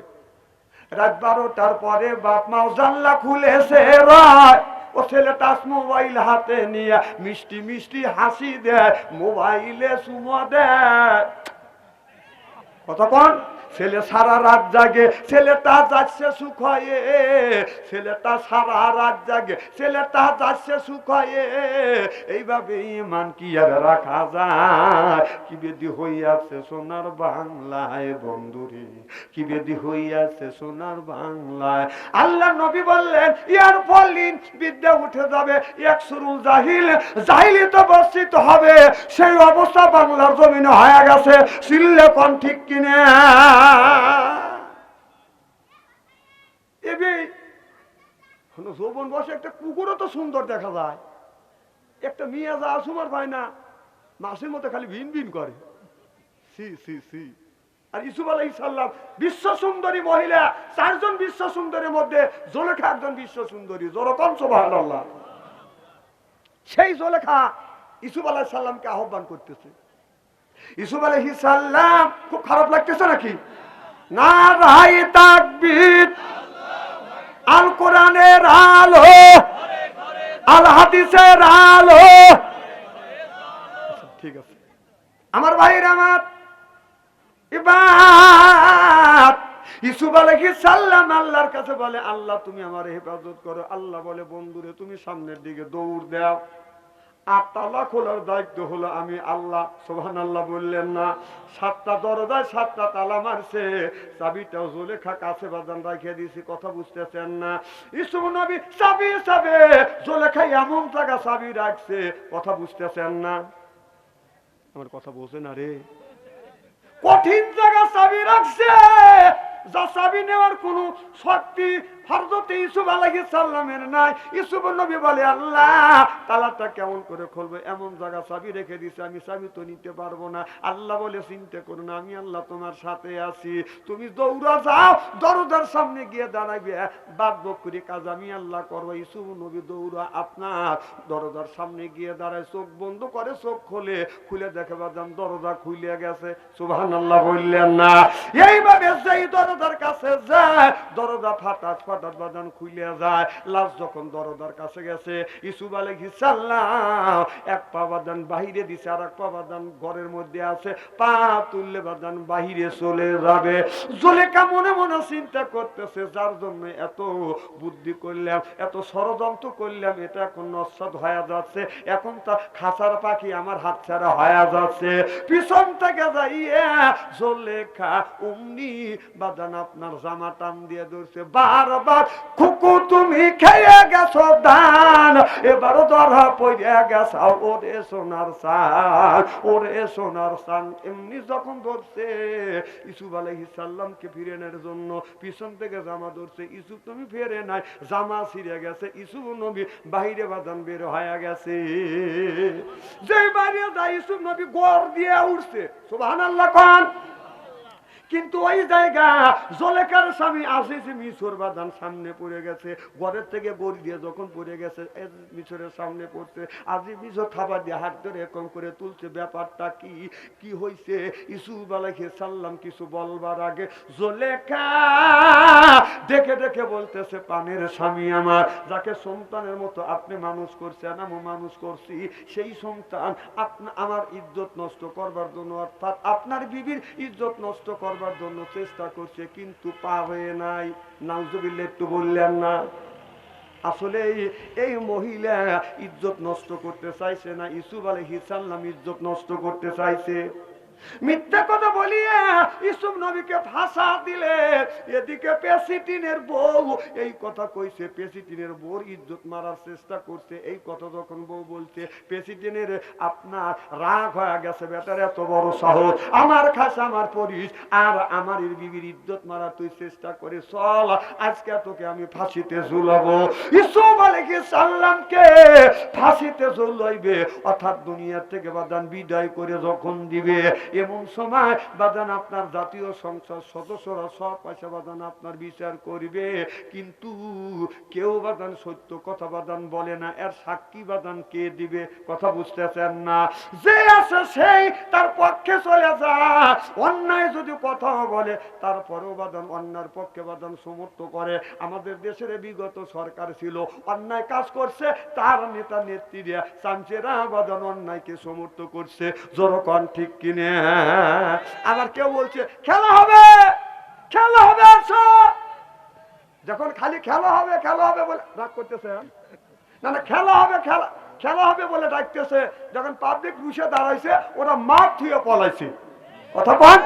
রাত 12টার পরে বাপ মাও জানলা খুলেছে, ও ছেলে টাচ মোবাইল হাতে নিয়ে মিষ্টি মিষ্টি হাসি দেয়, মোবাইলে চুমো দেয়। কতক্ষণ? ছেলে সারা রাত জাগে, ছেলেটা যাচ্ছে সুখ হয়ে, ছেলেটা সারা রাত জাগে, ছেলেটা যাচ্ছে সুখ হয়ে। এইভাবে ইমান কি আর রাখা যায়? কি বেদি হইয়াছে সোনার বাংলায় বন্ধুরে, কি বেদি হইয়াছে সোনার বাংলায়। আল্লাহ নবী বললেন ইয়ার ফলিন বিদ্যা উঠে যাবে, এক সুরুল জাহিল, জাহিলিত বর্ষিত হবে। সেই অবস্থা বাংলার জমিনে হয়ে গেছে। সিল্লে কোন ঠিক কিনে? যৌবন বসে একটা কুকুরও তো সুন্দর দেখা যায়, একটা মিয়া যা সুমার পায় না, মাসের মতো খালি ভিন ভিন করে। সি সি সি। আর ইউসুফ আলাইহিস সালাম বিশ্ব সুন্দরী মহিলা, 4 জন বিশ্ব সুন্দরীর মধ্যে জুলেখা একজন বিশ্ব সুন্দরী। জোরকন সুবহানাল্লাহ। সেই জুলেখা ইউসুফ আলাইহিস সালামকে আহ্বান করতেছে। ইউসুফ আলাইহিস সালাম খুব খারাপ লাগতেছে নাকি? নারাই তাকবীর, আল কোরআনের আলো, আল হাদিসের আলো। ঠিক আছে আমার ভাইরা, আমার এবার ইউসুফ আলাইহিস সালাম আল্লাহর কাছে বলে আল্লাহ তুমি আমার হেফাজত করো। আল্লাহ বলে বন্ধুরে তুমি সামনের দিকে দৌড় দাও, আর তালা খোলার দায়িত্ব হলো আমি আল্লাহ। সুবহানাল্লাহ বললেন না? 7টা দরজায় 7টা তালা মারছে, চাবিটাও জুলেখা কাছে বাজান রাখিয়ে দিয়েছি। কথা বুঝতেছেন না? ইউসুফ নবী চাবি চাবে, জুলেখা এমন জায়গা চাবি রাখছে। কথা বুঝতেছেন না? আমার কথা বোঝে না রে? কঠিন জায়গা চাবি রাখছে, যা চাবি নেওয়ার কোন শক্তি হযরত ইউসুফ আলাইহিস সালামের নাই। ইউসুফ নবী বলে আল্লাহ তালাটা কেমন করে খুলবো, এমন জায়গা চাবি রেখে দিছে, আমি চাবি তো নিতে পারবো না। আল্লাহ বলে চিন্তা করো না, আমি আল্লাহ তোমার সাথে আছি। তুমি দৌড়া যাও, দরজার সামনে গিয়ে দাঁড়াবে, বাদ বকরি কাজ আমি আল্লাহ করবো। ইউসুফ নবী দৌড়া আপনার দরজার সামনে গিয়ে দাঁড়ায়, চোখ বন্ধ করে, চোখ খুলে দেখে বাজান দরজা খুলে গেছে। সুবহানাল্লাহ বললেন না? এইভাবে যেই দরজার কাছে যায়, দরজা ফাটাত ফাটাত বাজান বাদান খুলে যায়। লাশ যখন দরজার কাছে গেছে, ইউসুফ আলাইহিস সালাম এক পা বাদান বাহিরে দিছে, আর এক পা বাদান ঘরের মধ্যে আছে। পা তুললে বাদান বাহিরে চলে যাবে। জুলেখা মনে মনে চিন্তা করতেছে, যার জন্য এত বুদ্ধি করলাম, এত ষড়যন্ত্র করলাম, এটা এখন নস্বাত হয়ে যাচ্ছে, এখন তা খাঁচার পাখি আমার হাত ছাড়া হয়ে যাচ্ছে। পিছন থেকে যাইয়া জুলেখা অমনি বাদান আপনার জামা টান দিয়ে ধরছে, বারবার খুকু তুমি খেয়ে গেছো দান, এবার ধরা পড়ে গেছ ওরে সোনার চান, ওরে সোনার চান। এমনি যখন ধরছে ইউসুফ আলাইহিস সালামকে ফিরানোর জন্য পিছন থেকে জামা ধরছে, ইউসুফ তুমি ফিরে নাই, জামা ছিঁড়ে গেছে, ইউসুফ নবী বাইরে বাদান বের হয়ে গেছে। যে বাইরে যায় ইউসুফ নবী গড় দিয়ে উঠছে, সুবহানাল্লাহ কোন। কিন্তু ওই জায়গা জুলেখার স্বামী আসিস মিশর বাদান সামনে পড়ে গেছে, ঘরের থেকে গড়ি দিয়ে যখন পড়ে গেছে মিশরের সামনে পড়ছে। আজি মিশর খাবার দিয়ে হাত ধরে কম করে তুলছে, ব্যাপারটা কি, কি হয়েছে? ইউসুফ আলাইহিস সালাম কিছু বলবার আগে জুলেখা দেখে দেখে বলতেছে, পানের স্বামী আমার, যাকে সন্তানের মতো আপনি মানুষ করছেন, আমি মানুষ করছি, সেই সন্তান আমার ইজ্জত নষ্ট করবার জন্য, অর্থাৎ আপনার বিবির ইজ্জত নষ্ট করবার জন্য চেষ্টা করছে, কিন্তু পা হয়ে নাই। নাউজুবিল্লাহ একটু বললেন না? আসলে এই মহিলা ইজ্জত নষ্ট করতে চাইছে না, ইউসুফ আলাইহিস সালাম ইজ্জত নষ্ট করতে চাইছে। মিথ্যা কথা বলিয়া ইউসুফ নবীকে ফাঁসা দিলে, এদিকে প্রেসিডেন্টের বউ এই কথা কইছে, প্রেসিডেন্টের বউর ইজ্জত মারার চেষ্টা করছে। এই কথা যখন বউ বলছে, প্রেসিডেন্টের আপনার রাগ হয়ে গেছে, বেটার এত বড় সাহস, আমার খাস আমার পরিস আর আমার বিবির ইজ্জত মারার তুই চেষ্টা করে, চল আজকে তোকে আমি ফাঁসিতে ঝুলাবো। ইউসুফ আলাইহিস সালামকে ফাঁসিতে ঝুলাইবে, অর্থাৎ দুনিয়া থেকে বাদান বিদায় করে যখন দিবে, এমন সময় বাদান আপনার জাতীয় সংসদ সদস্যরা সব পয়সা বাদান আপনার বিচার করবে, কিন্তু কেউ বাদান সত্য কথা বাদান বলে না। এর সাক্ষী বাদান কে দিবে? কথা বুঝতেছেন না? যে আছে সেই তার পক্ষে চলে যায়, অন্যায় যদি কথা বলে তারপরেও বাদান অন্যার পক্ষে বাদান সমর্থন করে। আমাদের দেশের বিগত সরকার ছিল, অন্যায় কাজ করছে, তার নেতা নেত্রীরা চামচেরা বাদান অন্যায়কে সমর্থন করছে। জোরকন ঠিক কিনে? আবার কেউ বলছে খেলা হবে, খেলা হবে, আসো। যখন খালি খেলা হবে খেলা হবে বলে রাগ করতেছে, না না খেলা হবে, খেলা খেলা হবে বলে ডাকতেছে, যখন পাবলিক রুশে দাঁড়াইছে ওরা মাঠ থুয়ে পলাইছে। কথা বল,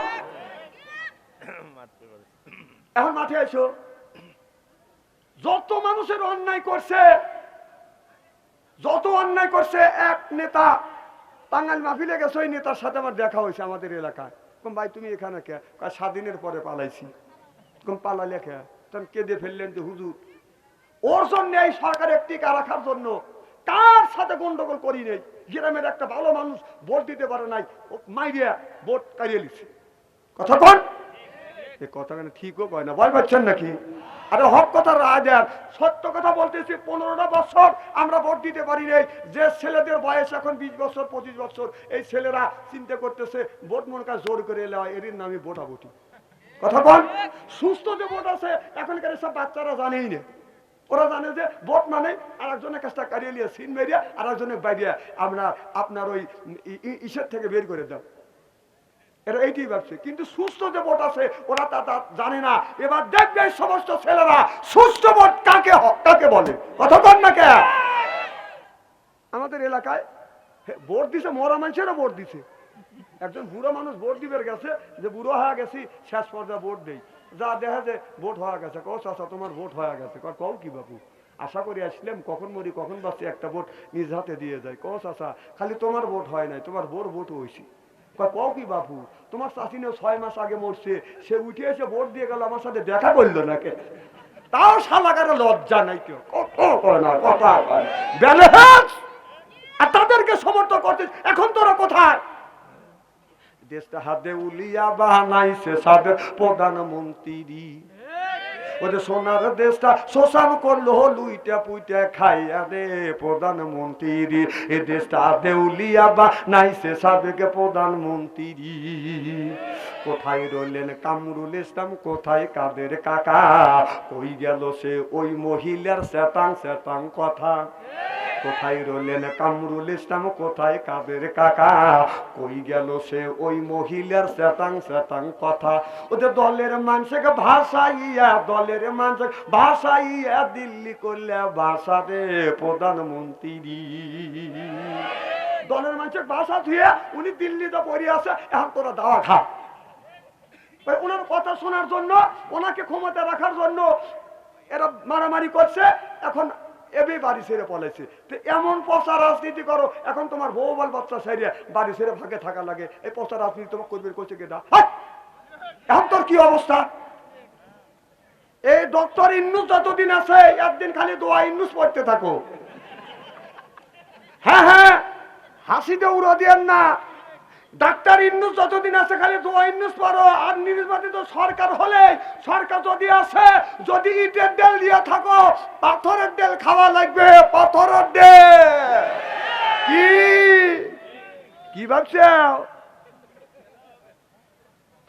এখন মাঠে আইসো। যত মানুষের অন্যায় করছে, যত অন্যায় করছে, এক নেতা টাঙ্গাইল মাহফিলে গেছে, ওই নেতার সাথে আমার দেখা হয়েছে আমাদের এলাকায়। কম ভাই তুমি এখানে কে? স্বাধীনের পরে পালাইছি। কম পালালে কে? তখন কেঁদে ফেললেন যে হুজুর, ওর জন্য এই সরকারের টিকা রাখার জন্য কার সাথে গন্ডগোল করি নেই, গ্রামের একটা ভালো মানুষ ভোট দিতে পারে নাই, মাইরিয়া ভোট কারিয়ে লিছে। কথা কোন? এই কথা কেন ঠিকও কয় না, ভয় পাচ্ছেন নাকি? আরে হক কথা রায় দেন, সত্য কথা বলতেছি। 15টা বছর আমরা ভোট দিতে পারি নাই, যে ছেলেদের বয়স এখন 20 বছর 25 বছর, এই ছেলেরা চিন্তা করতেছে ভোট মনে কাজ জোর করে এলে এর নামে ভোটাভুটি। কথা বল, সুস্থ যে ভোট আছে এখনকার সব বাচ্চারা জানেই না। ওরা জানে যে ভোট মানে আর একজনের কাজটা কারিয়ে নিয়ে সিন মেরিয়া আর একজনের বাইরিয়া আমরা আপনার ওই ইসের থেকে বের করে দাও, এরা এইটাই ভাবছে। কিন্তু সুস্থ যে ভোট আছে ওরা তা জানে না। এবার দেখবে সমস্ত ছেলেরা সুস্থ ভোট কাকে কাকে বলে। কথা বল না কে? আমাদের এলাকায় ভোট দিছে, মরা মানুষেরও ভোট দিছে। একজন বুড়ো মানুষ ভোট দিবে গেছে, যে বুড়ো হয়ে গেছি শেষ পর্যায়ে ভোট দেই, যা দেখা যে ভোট হয়ে গেছে। কও চাচা তোমার ভোট হয়ে গেছে? কও কি বাবু, আশা করি আসলাম কখন মরি কখন বাঁচি, একটা ভোট নিজ হাতে দিয়ে যায়। কও চাচা খালি তোমার ভোট হয় নাই, তোমার বোর ভোট হয়েছে। কও কি বাবু, তোমার চাচিনেও 6 মাস আগে মরছে, সে উঠে এসে ভোট দিয়ে গেল, আমার সাথে দেখা করলো না কে? তাও শালাকারে লজ্জা নাই কেউ, কথা আর তাদেরকে সমর্থন করতে। এখন তোরা কোথায়? দেশটা হাতে উলিয়া বানাইছে সাদের প্রধানমন্ত্রী, ওদের সোনার দেশটা শোষণ করলো লুইটা পুইটা খাইয়া রে প্রধানমন্ত্রী, এ দেশটা দেউলিয়া বা নাইছে সাবেক প্রধানমন্ত্রী। কোথায় রইলেন কামরুল ইসলাম, কোথায় কাদের কাকা, কই গেল সে ওই মহিলার শ্বেতাং শ্বেতাং কথা। কোথায় রইলেন কামরুল ইসলাম, কোথায় কাদের কাকা, কই গেল সে ওই মহিলার শ্বেতাং শ্বেতাং কথা। ওদের দলের মানুষকে ভাষাইয়া, দলের মানুষ ভাষাইয়া দিল্লি করলে ভাষা রে প্রধানমন্ত্রী। দলের মানুষের ভাষা ধুয়ে উনি দিল্লিতে পড়ে আছে, এখন তোরা দাওয়া খা। ওনার কথা শোনার জন্য, ওনাকে ক্ষমতা রাখার জন্য এরা মারামারি করছে। এখন এবি বাড়ি ছেড়ে পলাইছে। তো এমন পচা রাজনীতি করো, এখন তোমার বউ বল বাচ্চা ছেড়ে বাড়ি ছেড়ে ভাগে থাকা লাগে। এই পচা রাজনীতি তোমার করবে করছে কেটা? এখন তোর কি অবস্থা? এই ডক্টর ইন্নুস যতদিন আছে, একদিন খালি দোয়া ইন্নুস পড়তে থাকো। হ্যাঁ হ্যাঁ, হাসিতে উড়ো দিয়েন না। ডাক্তার ইন্নুস যতদিন আছে খালি দোয়া ইন্নুস পড়ো। আর নির্বাচিত সরকার হলে, সরকার যদি আছে, যদি ইটের ডেল দিয়ে থাকো, পাথরের ডেল খাওয়া লাগবে, পাথরের ডেল। কি কি ভাবছ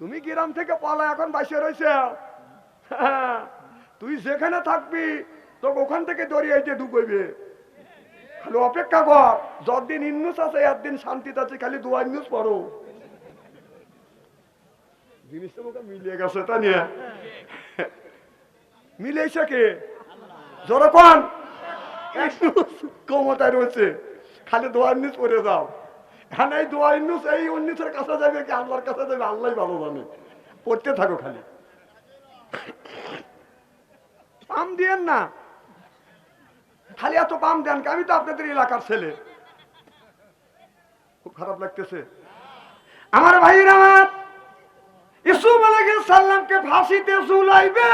তুমি? গ্রাম থেকে পালা এখন বাইসে রয়েছে। তুই যেখানে থাকবি তোকে ওখান থেকে দরিয়াইতে ঢুকইবে। খালি অপেক্ষা কর, যতদিন ইন্নুস আছে একদিন শান্তিতে আছে, খালি দোয়া ইন্নুস পড়ো। জিনিসটা মুখে মিলিয়ে গেছে, তা নিয়ে মিলেছে কে? জোরে কোন ক্ষমতায় রয়েছে, খালি দোয়া ইন্নুস পড়ে যাও। হ্যাঁ, এই দোয়া ইন্নুস এই উন্নিসের কাছে যাবে কি আল্লাহর কাছে যাবে, আল্লাহ ভালো জানে। পড়তে থাকো খালি। পাম দিয়েন না, খালি এত পাম দেন। আমি তো আপনাদের এলাকার ছেলে, খুব খারাপ লাগতেছে। আমার ভাইরা, আমার ইউসুফ আলাইহিস সালামকে ফাঁসিতে ঝুলাইবে।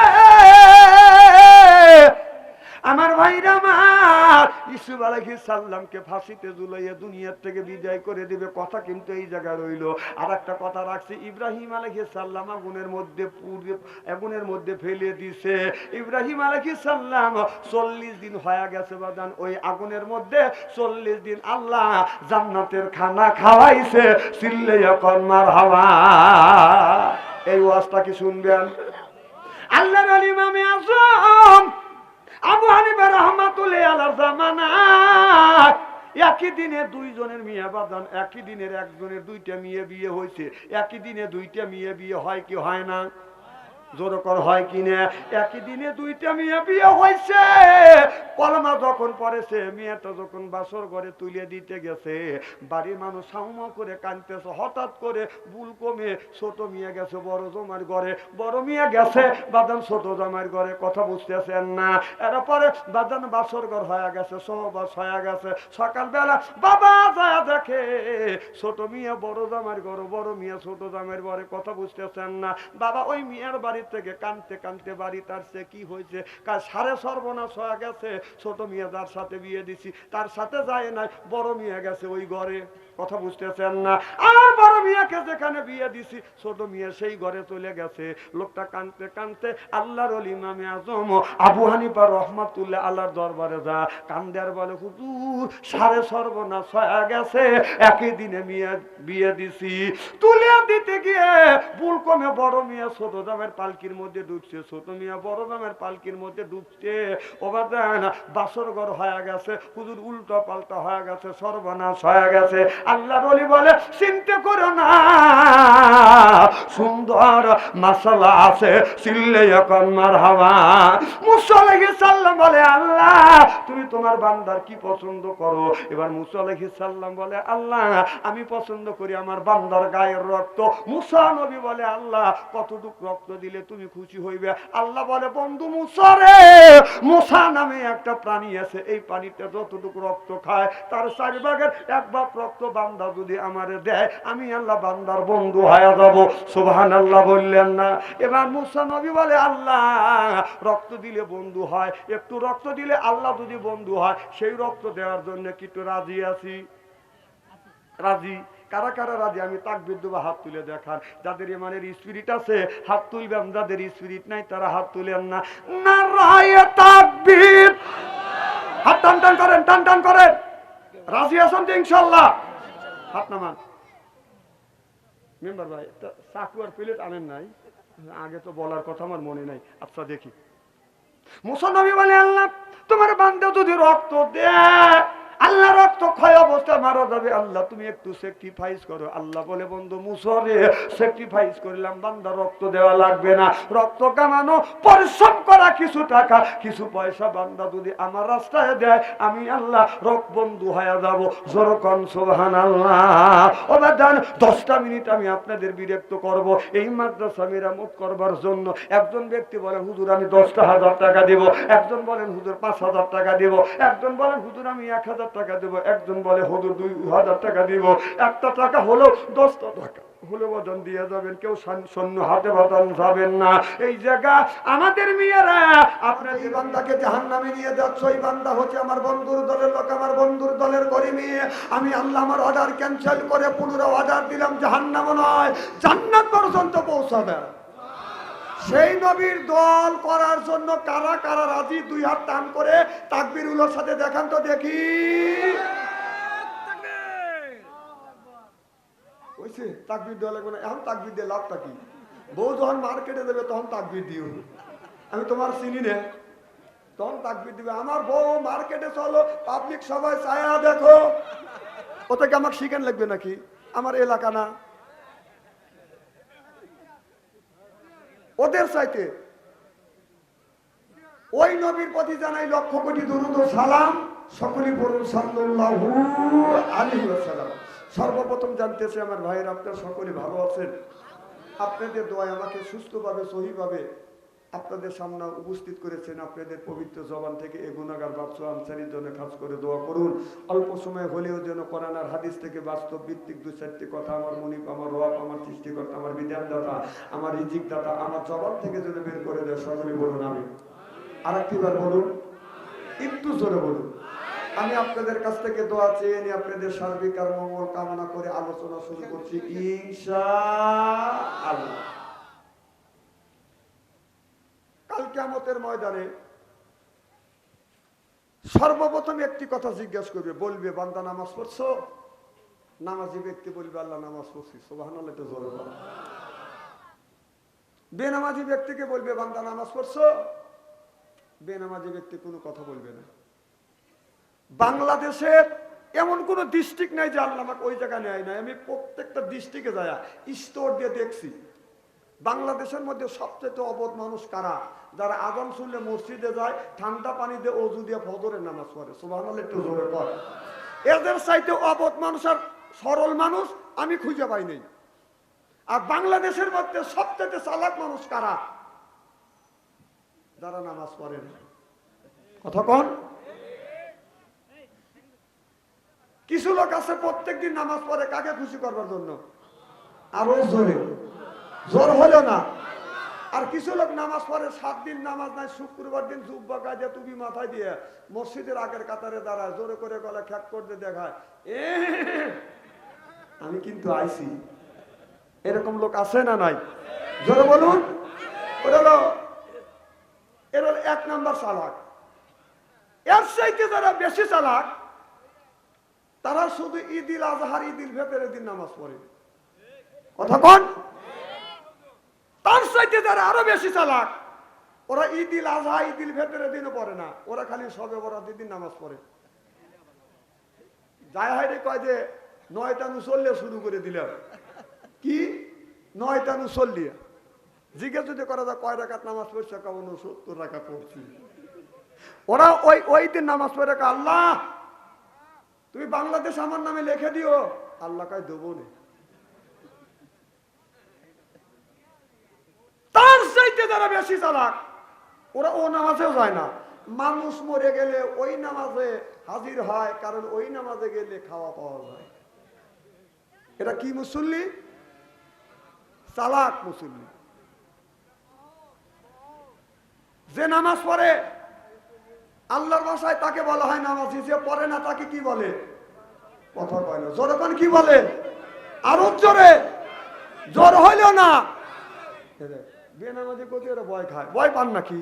আমার ভাইরা, আমার ইউসুফ আলাইহিস সালামকে ফাঁসিতে ঝুলাইয়া দুনিয়ার থেকে বিদায় করে দিবে। কথা কিন্তু এই জায়গায় রইল। আর একটা কথা রাখছি, ইব্রাহিম আলাইহিস সালাম আগুনের মধ্যে পুড়ে, আগুনের মধ্যে ফেলে দিছে। ইব্রাহিম আলাইহিস সালাম 40 দিন হয়ে গেছে বাজান, ওই আগুনের মধ্যে 40 দিন আল্লাহ জান্নাতের খানা খাওয়াইছে। চিল্লাইয়া কর মারহাবা। এই ওয়াজটা কি শুনবেন? আল্লাহর ওলি ইমামে আযম আবু হানিফা রাহমাতুল্লাহি আলাইহির জামানায় একই দিনে দুইজনের মেয়ে বাদান, একই দিনের একজনের দুইটা মেয়ে বিয়ে হয়েছে। একই দিনে দুইটা মেয়ে বিয়ে হয় কি হয় না? জোরকর হয় কিনা? একই দিনে দুইটা মেয়ে বিয়ে হয়েছে। কলমা যখন পড়েছে, মেয়েটা যখন বাসর ঘরে তুলে দিতে গেছে, বাড়ির মানুষ সাউমা করে কাঁদতেছে। হঠাৎ করে ভুল কমে ছোট মেয়ে গেছে বড় জামাইয়ের ঘরে, বড় মেয়ে গেছে বাদান ছোট জামাইয়ের ঘরে। কথা বুঝতেছেন না? এরপরে বাদান বাসর ঘর হয়ে গেছে, সহবাস হয়ে গেছে। সকালবেলা বাবা যায় দেখে ছোট মেয়ে বড় জামাইয়ের ঘর, বড় মেয়ে ছোট জামাইয়ের ঘরে। কথা বুঝতেছেন না? বাবা ওই মেয়ের বাড়ি থেকে কানতে কানতে বাড়ি তার সে কি হয়েছে, কার সাড়ে সর্বনাশ হয়ে গেছে। ছোট মেয়ে যার সাথে বিয়ে দিছি তার সাথে যায় নাই, বড় মেয়ে গেছে ওই ঘরে। কথা বুঝতেছেন না? আর বড় মেয়েকে যেখানে বিয়ে দিছি, ছোট মেয়ে সেই ঘরে চলে গেছে। লোকটা কানতে কানতে আল্লাহর ওলি ইমামে আযম আবু হানিফা রাহমাতুল্লাহ আল্লাহর দরবারে যা কান্দে আর বলে, হুজুর সাড়ে সর্বনাশ হয়ে গেছে, একই দিনে বিয়ে দিছি। তুলে দিতে গিয়ে ভুল কমে বড় মেয়ে ছোট জামের পালকির মধ্যে ঢুকছে, ছোট মেয়ে বড় জামের পালকির মধ্যে ঢুকছে। ওবার দেন বাসর ঘর হয়ে গেছে, হুজুর উল্টা পাল্টা হয়ে গেছে, সর্বনাশ হয়ে গেছে। আল্লাহর ওলি বলে, চিন্তা করো না, সুন্দর মাসালা আছে, চিল্লে এখন মারহাবা। মুসা আলাইহিস সালাম বলে, আল্লাহ তুমি তোমার বান্দার কি পছন্দ করো? এবার মুসা আলাইহিস সালাম বলে, আল্লাহ আমি পছন্দ করি আমার বান্দার গায়ের রক্ত। মুসা নবী বলে, আল্লাহ কতটুকু রক্ত দিলে তুমি খুশি হইবে? আল্লাহ বলে, বন্ধু মুসা রে, মুসা নামে একটা প্রাণী আছে, এই প্রাণীটা যতটুকু রক্ত খায় তার 4 ভাগের 1 ভাগ রক্ত বান্দা যদি আমারে দেয়, আমি আল্লাহ বান্দার বন্ধু হয়ে যাব। সুবহানাল্লাহ বললেন না? এবার মুসা নবী বলে, আল্লাহ রক্ত দিলে বন্ধু হয়, একটু রক্ত দিলে আল্লাহ যদি বন্ধু হয়, সেই রক্ত দেওয়ার জন্য কি একটু রাজি আছি? রাজি? কারা কারা রাজি আমি তাকবীর দেবো হাত তুলে দেখান। যাদের ইমানের স্পিরিট আছে হাত তুলবেন, যাদের স্পিরিট নাই তারা হাত তুলেন না। নারায়ে তাকবীর, হাত টান টান করেন, টান টান করেন। রাজি আছেন তো ইনশাআল্লাহ? হাত নামান। মেম্বার ভাই চাকু আর প্লেট আনেন নাই? আগে তো বলার কথা আমার মনে নাই। আচ্ছা দেখি, মুসলমান বলে আল্লাহ তোমার বান্দা যদি রক্ত দেয়, আল্লাহ রক্ত ক্ষয় অবস্থা মারা যাবে, আল্লাহ তুমি একটু স্যাক্রিফাইস করো। আল্লাহ বলে বন্ধু মুসরে স্যাক্রিফাইস করলাম, বান্দা রক্ত দেওয়া লাগবে না। রক্ত কামানো পরিশ্রম করা কিছু টাকা কিছু পয়সা বান্দা যদি আমার রাস্তায় দেয়, আমি আল্লাহ রক বন্ধু হয়ে যাব। জোরকন সুবহানাল্লাহ। ওবার জান 10টা মিনিট আমি আপনাদের বিরক্ত করব এই মাদ্রাসা মেরামত করবার জন্য। একজন ব্যক্তি বলেন হুজুর আমি 10,000 টাকা দেব, একজন বলেন হুজুর 5,000 টাকা দেব, একজন বলেন হুজুর আমি 1,000 টাকা দেব, একজন বলে হুজুর 2,000 টাকা দিব। একটা টাকা হলো 10টা টাকা হলে বদন দিয়ে যাবেন, কেউ শূন্য হাতে বদন যাবেন না। এই জায়গা আমাদের মেয়েরা আপনার এই বান্দাকে জাহান্নামে নিয়ে যাচ্ছে, ওই বান্দা হচ্ছে আমার বন্ধুর দলের লোক, আমার বন্ধুর দলের করে মেয়ে। আমি আল্লাহ আমার অর্ডার ক্যান্সেল করে পুনরায় অর্ডার দিলাম জাহান্নাম নয় জান্নাত পর্যন্ত পৌঁছাবে। সেই নবীর দল করার জন্য কারা কারা রাজি? 2 হাত টান করে তাকবীরুলের সাথে দেখান তো দেখি। ওইছে তাকবীর দেওয়া লাগবে না, এখন তাকবীর দিয়ে লাভটা কি? বউ যখন মার্কেটে দেবে তখন তাকবীর দিও, আমি তোমার চিনি না, তখন তাকবীর দিবে। আমার বউ মার্কেটে চলো, পাবলিক সবাই ছায়া দেখো, ওটাকে আমাকে শিখেন লাগবে নাকি? আমার এলাকা না, ওদের চাইতে ওই নবীর প্রতি জানাই 1,00,000 কোটি দরুদ ও সালাম। সকলেই পড়ুন সাল্লাল্লাহু আলাইহি ওয়াসাল্লাম। সর্বপ্রথম জানতেছি আমার ভাইয়ের আপনারা সকলে ভালো আছেন? আপনাদের দোয়ায় আমাকে সুস্থভাবে সহিভাবে আপনাদের সামনে উপস্থিত করেছেন। আপনাদের পবিত্র জবান থেকে এ গুনাহগার বাদশা আনসারীর জন্য খাস করে দোয়া করুন। অল্প সময় হলেও যেন কোরআন আর হাদিস থেকে বাস্তব ভিত্তিক 2-4টি কথা আমার মনিব, আমার রব, আমার সৃষ্টিকর্তা, আমার বিধানদাতা, আমার রিজিকদাতা আমার জবান থেকে যেন বের করে দেয়। সকলে বলুন আমিন। আর একটিবার বলুন, একটু জোরে বলুন। আমি আপনাদের কাছ থেকে দোয়া চেয়ে নিয়ে আপনাদের সার্বিক আর মঙ্গল কামনা করে আলোচনা শুরু করছি ইনশাআল্লাহ। কাল কিয়ামতের ময়দানে সর্বপ্রথম একটি কথা জিজ্ঞাসা করবে, বলবে বান্দা নামাজ পড়ছো? নামাজি ব্যক্তি বলবে আল্লাহ নামাজ পড়ছি। সুবহানাল্লাহ, একটু জোরে বলো। বেনামাজি ব্যক্তিকে বলবে বান্দা নামাজ পড়ছো? বেনামাজি ব্যক্তি কোনো কথা বলবে না। বাংলাদেশের এমন কোন ডিস্ট্রিক্ট নাই যে আল্লাহ আমাকে ওই জায়গায় নেয় নাই। আমি প্রত্যেকটা ডিস্ট্রিক্টে যায় স্তর দিয়ে দেখছি। বাংলাদেশের মধ্যে সবচেয়ে অবধ মানুষ কারা? যারা আযান শুনলে মসজিদে যায়, ঠান্ডা পানি দিয়ে ওযু দিয়ে ফজরের নামাজ পড়ে। সুবহানাল্লাহ, একটু জোরে পড়। এদের চাইতে অবধ মানুষ আর সরল মানুষ আমি খুঁজে পাই নাই। আর বাংলাদেশের মধ্যে সবচেয়ে চালাক মানুষ কারা? যারা নামাজ পড়ে না। কথা কোন? কিছু লোক আছে প্রত্যেকদিন নামাজ পড়ে, কাকে খুশি করবার জন্য? আরো জোরে, জোর হলো না। আর কিছু লোক নামাজ পড়ে 7 দিন নামাজ নাই, শুক্রবার দিন জুব্বা গাজা টুপি মাথায় দিয়ে মসজিদের আগের কাতারে দাঁড়ায়, জোরে করে গলা খ্যাক করতে দেখায় আমি কিন্তু আইছি। এরকম লোক আছে না নাই? জোরে বলুন। এর 1 নাম্বার চালাক। এর চাইতে যারা বেশি চালাক তারা শুধু ঈদুল আজহার ঈদুল ফিতরের দিন নামাজ পড়ে। কথা কোন? তার চাইতে যারা আরো বেশি চালাক ওরা ঈদুল আজহা ঈদুল ফিতরের দিনও পড়ে না, ওরা খালি শবে বরাতের দিন নামাজ পড়ে। যায় হাইরে কয় যে 9টা নুসল্লি শুরু করে দিলাম। কি 9টা নুসল্লি? জিজ্ঞেস যদি করা যায় কয় রাকাত নামাজ পড়ছে, কেমন 70 রাকাত পড়ছি। ওরা ওই দিন নামাজ পড়ে আল্লাহ তুমি বাংলাদেশ আমার নামে লিখে দিও। আল্লাহ কয় দেবো না। তার চাইতে যারা বেশি চালাক ওরা ও নামাজেও যায় না। মানুষ মরে গেলে ওই নামাজে হাজির হয়, কারণ ওই নামাজে গেলে খাওয়া পাওয়া যায়। এটা কি মুসল্লি? চালাক মুসল্লি। যে নামাজ পড়ে আল্লাহর ভাষায় তাকে বলা হয় নামাজি, যে পড়ে না তাকে কি বলে? কথা কয় না। যতক্ষণ কি বলে? আরো জোরে, জোর হইল না। বেনামাজি কোথায় ওরা ভয় খায়, ভয় পান নাকি?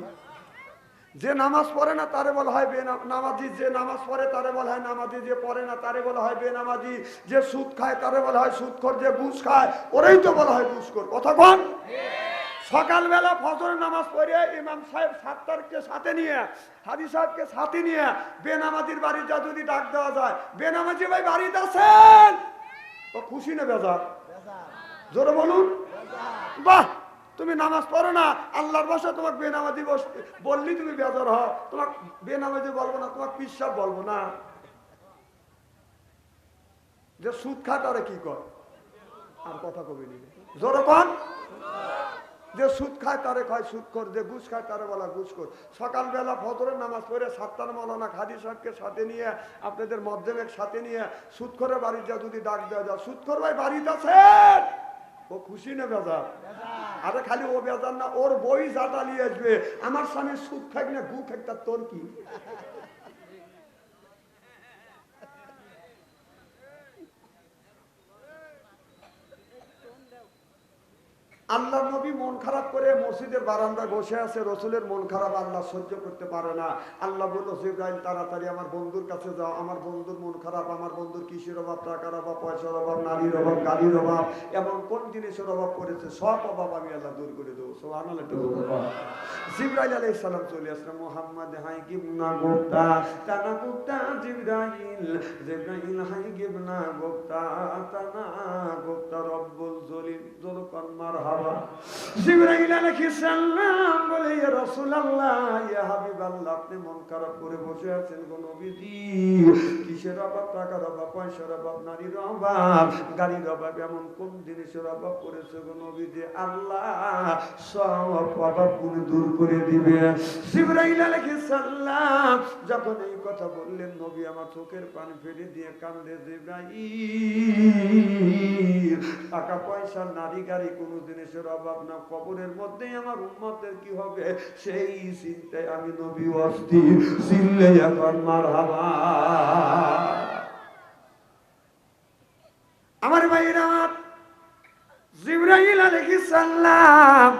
যে নামাজ পড়ে না তারে বলা হয় বেনামাজি, যে নামাজ পড়ে তারে বলা হয় নামাজি, যে পড়ে না তারে বলা হয় বেনামাজি, যে সুদ খায় তারে বলা হয় সুদখোর, যে ঘুষ খায় ওরাই তো বলা হয় ঘুষখোর। কথা কোন? সকালবেলা ফজরের নামাজ পড়ে ইমাম সাহেব সাত্তারকে সাথে নিয়ে, হাজি সাহেবকে সাথে নিয়ে বেনামাজির বাড়িটা যদি ডাক দেওয়া যায়, বেনামাজি ভাই বাড়িতে আছেন, ও খুশি না বেজার? জোরে বলুন। বাহ, তুমি নামাজ পড়ো না, আল্লাহর ভাষা তোমাকে বেনামাজি বললি তুমি বেজার হও, তোমাকে বেনামাজি বলবো না, তোমাকে পিসাব বলবো না। যে সুদ খায় তারা কি কর, আর কথা কবি নিবে জোরে কোন? যে সুদ খায় তারে খায় সুদখোর, যে ঘুষ খায় তারে বলা ঘুষখোর। সকালবেলা ফজরের নামাজ পড়ে সাত্তার মৌলানা হাজি সাহেবকে সাথে নিয়ে, আপনাদের মধ্যমের সাথে নিয়ে সুদখোরের বাড়ির যা যদি ডাক দেওয়া যায়, সুদখোর ভাই বাড়িতে আছেন, ও খুশি না বেজার? আরে খালি ও বেজার না, ওর বই জাটা নিয়ে আসবে, আমার স্বামী সুদ খাক না গু খাক, তার তোর কি? আল্লাহ নবী মন খারাপ করে মসজিদের বারান্দায় বসে আছে, রসুলের মন খারাপ আল্লাহ সহ্য করতে পারে না। আল্লাহ বলল, জিবরাইল তাড়াতাড়ি আমার বন্ধুর কাছে যাও, আমার বন্ধুর মন খারাপ, আমার বন্ধুর কিসের অভাব, টাকার অভাব, পয়সার অভাব, নারীর অভাব, গাড়ির অভাব, এমন কোন জিনিসের অভাব করেছে, সব অভাব আমি আল্লাহ দূর করে দেবো। সুবহানাল্লাহ। জিবরাইল আলাইহিস সালাম চলে আসলেন, মুহাম্মদ হাই গিবনা গোপ্তা তানা গোপ্তা, জিবরাইল জিবরাইল হাই গিবনা গোপ্তা তানা গোপ্তা রব্বুল জলিল, জলকন মারহাবা। জিবরাইল আলাইহিস সালাম বলে, ইয়া রাসূলুল্লাহ, ইয়া হাবিবাল্লাহ, আপনি মন খারাপ করে বসে আছেন গো নবীজি, কিসের অভাব, টাকার অভাব, পয়সার অভাব, নারীর অভাব, গাড়ির অভাব, এমন কোন জিনিসের অভাব করেছে গো নবীজি, আল্লাহ সব অভাবগুলো দূর করে দিবে। জিবরাইল আলাইহিস সালাম যখন এই কথা বললেন, নবী আমার চোখের পানি ফেলে দিয়ে কান্দে। জিবরাইল, টাকা পয়সা, নারী গাড়ি, কোন জিনিসের অভাব না, কবরের মধ্যে আমার উম্মতের কি হবে সেই চিন্তায় আমি নবী অস্থির। চিল্লে এখন মারহাবা। আমার ভাইরা, জিবরাইল আলাইহিস সালাম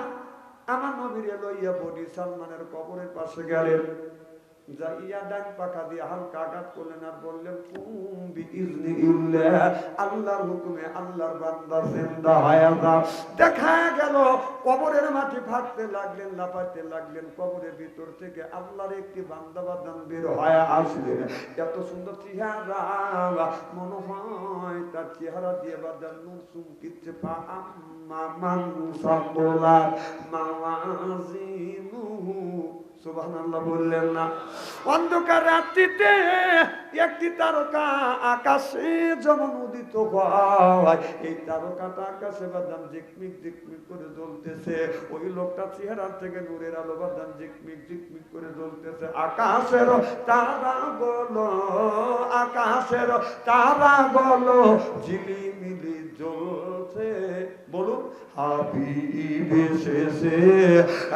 আমার নবীরে লইয়া বনি সালমানের কবরের পাশে গেলেন, যাইয়া ডান পাকা দিয়ে হালকা আঘাত করলেন আর বললেন, কুম বিইজনিল্লাহ, আল্লাহর হুকুমে আল্লাহর বান্দা জিন্দা হয়ে যাও। দেখা গেল কবরের মাটি ফাটতে লাগলেন, লাফাতে লাগলেন, কবরের ভিতর থেকে আল্লাহর একটি বান্দা বান্দান বের হয়ে আসলেন। এত সুন্দর চেহারা, মনে হয় তার চেহারা দিয়ে বাদান নূর চুমকিচ্ছে। পা আম্মা মান সাকুলাত মাওয়াজিনুহু, সুবহানাল্লাহ বললেন না? অন্ধকার রাত্রিতে একটি তারকা আকাশে যেমন উদিত হয়, এই তারকাটা আকাশে বাদাম ঝিকমিক ঝিকমিক করে জ্বলতেছে। ওই লোকটা চেহারার থেকে নূরের আলো বাদাম ঝিকমিক ঝিকমিক করে জ্বলতেছে। আকাশের তারা বলো, আকাশের তারা বলো ঝিলিমিলি জ্বলছে। বলুন, হাবিব এসেছে,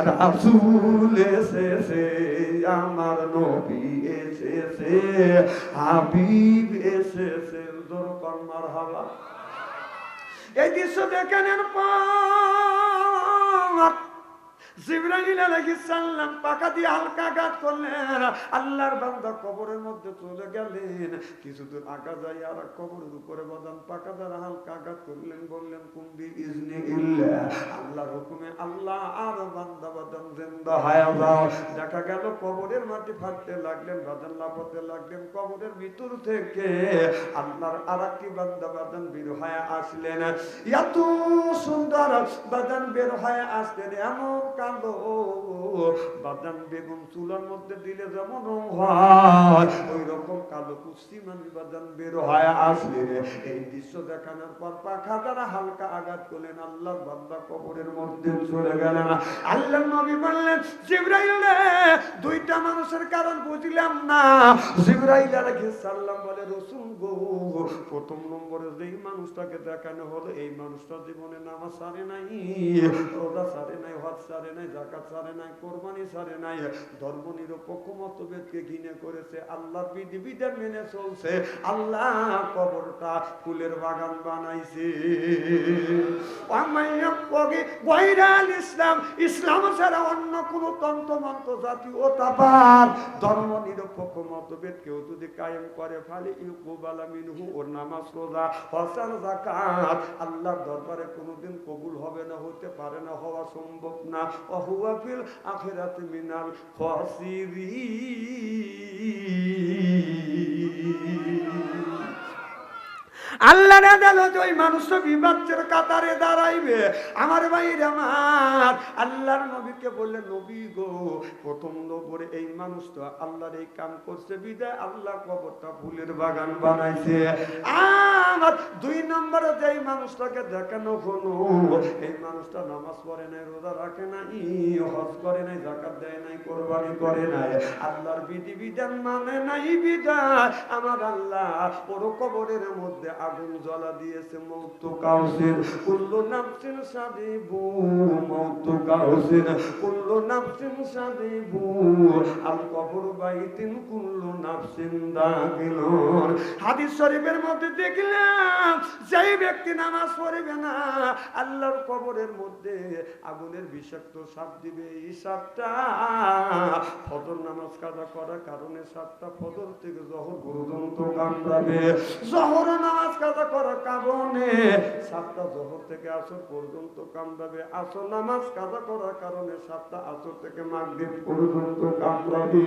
রাসূল এসেছে, আমার নবী এসেছে, হাবিব এসেছে। জোরকর মারহাবা। এই দৃশ্য দেখানোর পর জিবরাইল আলাইহিস সালাম পাকা দিয়ে হালকা আঘাত করলেন, আল্লাহর বান্দা কবরের মধ্যে চলে গেলেন। কিছু দূর আগা যায় আর কবরের উপরে বাদাম পাকা দ্বারা হালকা আঘাত করলেন, বললেন, কুম বিইজনিল্লাহ, আল্লাহর হুকুমে আল্লাহ আর বান্দা বাদাম জিন্দা হয়ে যাও। দেখা গেল কবরের মাটি ফাটতে লাগলেন, বাদাম লাফাতে লাগলেন, কবরের ভিতর থেকে আল্লাহর আরেকটি বান্দা বাদাম বের হয়ে আসলেন। এত সুন্দর বাদাম বের হয়ে আসলেন, এমন কালো বাদাম বেগুন চুলার মধ্যে দিলে যেমন হয় ওই রকম কালো কুস্তিমান বাদাম বের হয়ে আসলে। এই দৃশ্য দেখানোর পর পাখা দ্বারা হালকা আঘাত করলেন, আল্লাহর বান্দা কবরের মধ্যে চলে গেলেন। আল্লাহর নবী বললেন, জিবরাইল রে, দুইটা মানুষের কারণ বুঝলাম না। জিবরাইল আলাইহিস সালাম বলে, রাসূল গো, প্রথম নম্বরে যেই মানুষটাকে দেখানো হলো, এই মানুষটা জীবনে নামাজ ছাড়ে নাই, রোজা ছাড়ে নাই, হজ ছাড়ে নাই, যাকাত ছাড়ে নাই, কোরবানি ছাড়ে নাই, ধর্ম নিরপেক্ষ মতভেদকে ঘৃণা করেছে, আল্লাহর বিধিবিধান মেনে মেনে চলছে, আল্লাহ কবরটা ফুলের বাগান বানাইছে। ইসলাম, ইসলাম ছাড়া অন্য কোন তন্ত্রমন্ত্র জাতীয়তাবাদ ধর্ম নিরপেক্ষ মতভেদ কেউ যদি কায়েম করে, ফালি ইউকুবালা মিনহু, ওর নামাজ রোজা হজ আর যাকাত আল্লাহর দরবারে কোনোদিন কবুল হবে না, হতে পারে না, হওয়া সম্ভব না। ওয়া ফিল আখিরাতি মিনাল খাসিরিন। আল্লাহ ওই মানুষটা বিবাচ্যের কাতারে দাঁড়াইবে। আমার ভাইর আমার আল্লাহর নবীকে বললে, নবী গো, প্রথম নম্বরে এই মানুষটা আল্লাহর এই কাম করছে বিদায় আল্লাহ কবরটা ফুলের বাগান বানাইছে। আমার দুই নম্বরে যেই মানুষটাকে দেখানো হলো, এই মানুষটা নামাজ পড়ে নাই, রোজা রাখে নাই, হজ করে নাই, যাকাত দেয় নাই, কোরবানি করে নাই, আল্লাহর বিধিবিধান মানে নাই বিদায় আমার আল্লাহ ওর কবরের মধ্যে আগুন জ্বালা দিয়েছে। মৌতু কাউসিন কুল্লু নাফসিন সাদিবু, মৌতু কাউসিন কুল্লু নাফসিন সাদিবু, আল কবর বাইতিন কুল্লু নাফসিন দাখিলুন। হাদিস শরীফের মধ্যে দেখলাম, যেই ব্যক্তি নামাজ পড়বে না, আল্লাহর কবরের মধ্যে আগুনের বিষাক্ত সাপ দিবে। এই সাপটা ফজর নামাজ কাজা করার কারণে সাপটা ফজর থেকে জহর পর্যন্ত কামড়াবে, জহর নামাজ কাজা করার কারণে সাতটা জহর থেকে আসর পর্যন্ত কামড়াবে, আসর নামাজ কাজা করার কারণে সাতটা আসর থেকে মাগরিব পর্যন্ত কামড়াবে,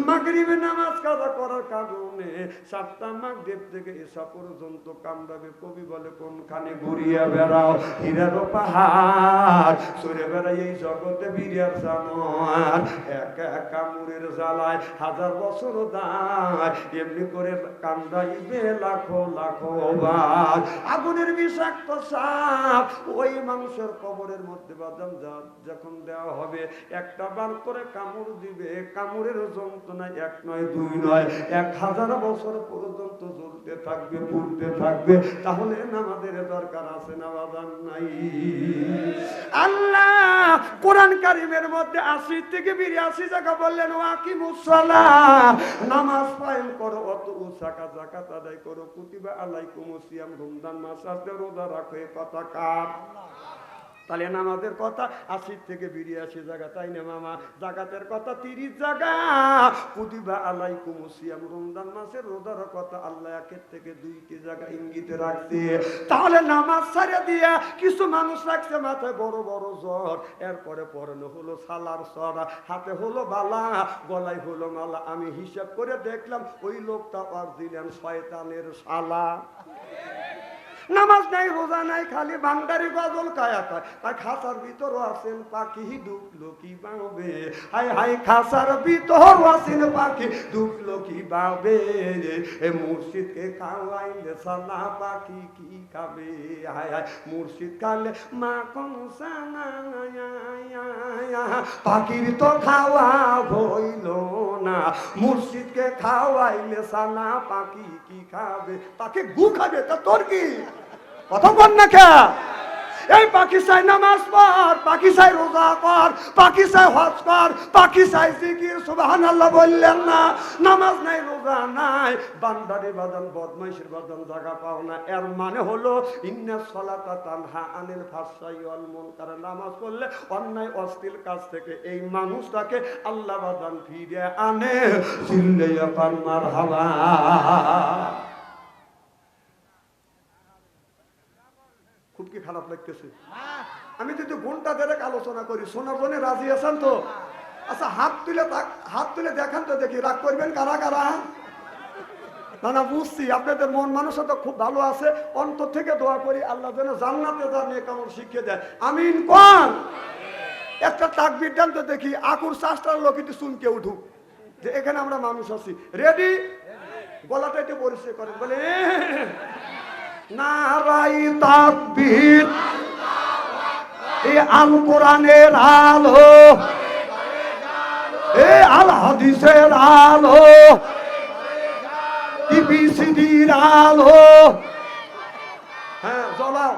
মাগরিবে নামাজ কাজা করার কারণে সাতটা মাগরিব থেকে এসা পর্যন্ত কামড়াবে। কবি বলে, কোনখানে ঘুরিয়া বেড়াও হীরার পাহাড়, সরে বেড়াই এই জগতে বিরিয়ার জানোয়ার, একা কামড়ের জ্বালায় হাজার বছর দায়, এমনি করে কামড়াইবে লাখো লাখো বার। আগুনের বিষাক্ত সাপ ওই মানুষের কবরের মধ্যে বাদাম যখন দেওয়া হবে, একটা বার করে কামড় দিবে, কামড়ের যন্ত্রণা এক নয় দুই নয় 1000 বছর পর্যন্ত জ্বলতে থাকবে, পুড়তে থাকবে। তাহলে নামাজের দরকার আছে না বাদাম নাই? আল্লাহ কোরআন কারিমের মধ্যে 80 থেকে 82 জায়গা বললেন, ওয়াকিমুস সালাহ, নামাজ কায়েম করো, অত উসাকা যাকাত আদায় করো, কুতিবা আলাইকুমুস সিয়াম, রমজান মাস আসলে রোজা রাখো। এই কথা কার? তাহলে নামাজের কথা 80 থেকে 82 জায়গা, তাই না মামা? জাকাতের কথা 30 জায়গা, কুতিবা আলাইকুমুস সিয়াম, রমজান মাসের রোজার কথা আল্লাহ 1 থেকে 2টি জায়গা ইঙ্গিতে রাখছে। তাহলে নামাজ ছাড়া দিয়া কিছু মানুষ রাখছে মাথায় বড় বড় জ্বর, এরপরে পরনে হলো সালার সরা, হাতে হলো বালা, গলায় হলো মালা। আমি হিসাব করে দেখলাম ওই লোকটা অরিজিনাল শয়তানের শালা। নামাজ নাই, রোজা নাই, খালি বান্দারি গজল কায়া কয়। তাই খাসার ভিতর আছেন পাখি, ঢুকলো কি বাঁবে, হাই হাই খাসার ভিতর আছেন পাখি, ঢুকলো কি বাঁবে, এ মুর্শিদকে খাওয়াইলে সালা পাখি কি খাবে, হাই হাই মুর্শিদ খালে মা কোন সানা, পাখির তো খাওয়া হইল না, মুর্শিদকে খাওয়াইলে সালা পাখি কি খাবে, পাখি গু খাবে, তা তোর কি কথা বল না কে? এই পাখি চাই নামাজ পড়, পাখি চাই রোজা কর, পাখি চাই হজ কর, পাখি চাই জিকির সুবহানাল্লাহ বললেন না? নামাজ নাই, রোজা নাই, বান্দারি বাদান বদমাইশের বাদান জায়গা পাও না। এর মানে হলো ইন্নাস সালাতা তানহা আনিল ফাহশাই ওয়াল মুনকার, নামাজ পড়লে অন্যায় অশ্লীল কাজ থেকে এই মানুষটাকে আল্লাহ বাদান ফিরে আনে। চিল্লাইয়া পান মারহাবা। খুব কি খারাপ লাগতেছে? আমি যদি ঘন্টা দেড়েক আলোচনা করি, শোনার জন্য রাজি আছেন তো? আচ্ছা হাত তুলে দেখান তো দেখি, রাগ করবেন কারা কারা? না না বুঝছি, আপনাদের মন মানসিকতা খুব ভালো আছে। অন্তর থেকে দোয়া করি আল্লাহ যেন জান্নাতে জানিয়ে কেমন শিখিয়ে দেয়। আমিন কোন? একটা তাকবীর দেন তো দেখি, আকুর চাষটার লোক একটু শুনকে উঠুক যে এখানে আমরা মানুষ আছি। রেডি? গলাটা একটু পরিষ্কার করেন, বলে নারাই তাকবীর, এ আল কোরআনের আলো, এ আল হাদিসের আলো, টিবিসিডির আলো, হ্যাঁ জ্বলাও।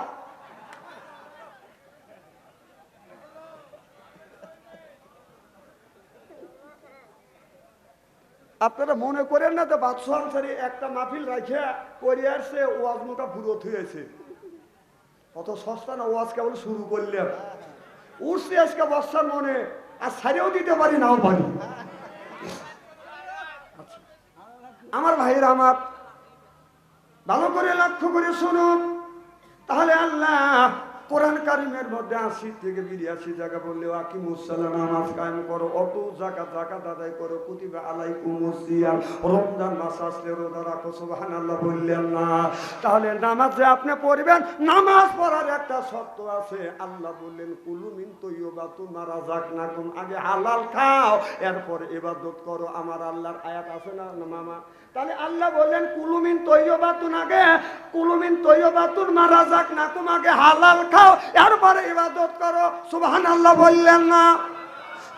আপনারা মনে করেন না যে বাদশাহ আনসারি একটা মাহফিল রাখে করে আসছে ওয়াজ মোটা বুড়ো হয়েছে, কত সস্তা না, ওয়াজ কেবল শুরু করলেন উঠছে আজকে বর্ষার মনে, আর ছাড়িয়েও দিতে পারি নাও পারি। আচ্ছা, আমার ভাইয়েরা আমার ভালো করে লক্ষ্য করে শুনুন, তাহলে আল্লাহ কোরআন কারিমের মধ্যে ৮০ থেকে ৮২ জায়গা বললে আকিমুস সালাত, নামাজ কায়েম করো, অত যাকাত আদায় করো, কুতিবা আলাইকুমুস সিয়াম, রমজান মাস আসলে রোজা রাখো, সুবহানাল্লাহ বললেন না? তাহলে নামাজ যে আপনি পড়বেন, নামাজ পড়ার একটা শর্ত আছে। আল্লাহ বললেন কুলু মিন তাইয়্যিবাতি মা রাযাকনাকুম, আগে হালাল খাও এরপর ইবাদত করো। আমার আল্লাহর আয়াত আছে না মামা? তাহলে আল্লাহ বললেন কুলু মিন তাইয়্যিবাতুন, আগে কুলু মিন তাইয়্যিবাতুন মা রাযাকনাকুম, আগে হালাল খাও এরপরে ইবাদত করো, সুবহানাল্লাহ বললেন না?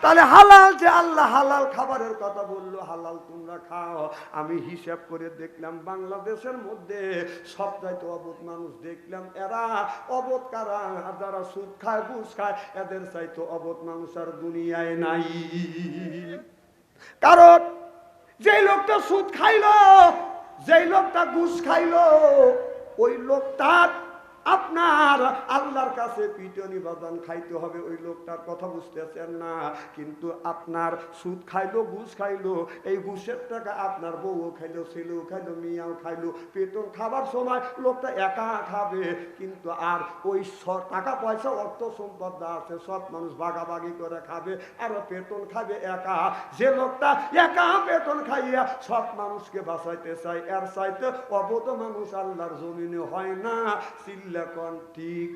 তাহলে হালাল যে আল্লাহ হালাল খাবারের কথা বললো, হালাল তোমরা খাও। আমি হিসাব করে দেখলাম বাংলাদেশের মধ্যে সবচাইতে অবোধ মানুষ দেখলাম, এরা অবোধ কারা? যারা সুদ খায় ঘুষ খায়, এদের চাইতে অবোধ মানুষ আর দুনিয়ায় নাই। কারণ যেই লোকটা সুদ খাইলো, যেই লোকটা ঘুষ খাইলো, ওই লোকটার আপনার আল্লাহর কাছে পিটনি বাদান খাইতে হবে। ওই লোকটার কথা বুঝতেছেন না? কিন্তু আপনার সুদ খাইলো, ঘুষ খাইলো, এই ঘুষের টাকা আপনার বউও খাইলো, ছেলেও খাইলো, মেয়েও খাইলো। পেটন খাবার সময় লোকটা একা খাবে, কিন্তু আর ওই টাকা পয়সা অর্থ সম্পদ আছে সব মানুষ ভাগাভাগি করে খাবে, আর পেটন খাবে একা। যে লোকটা একা পেটন খাইয়া সব মানুষকে বাঁচাইতে চায়, এর চাইতে অবধ মানুষ আল্লাহর জমিনে হয় না। ঠিক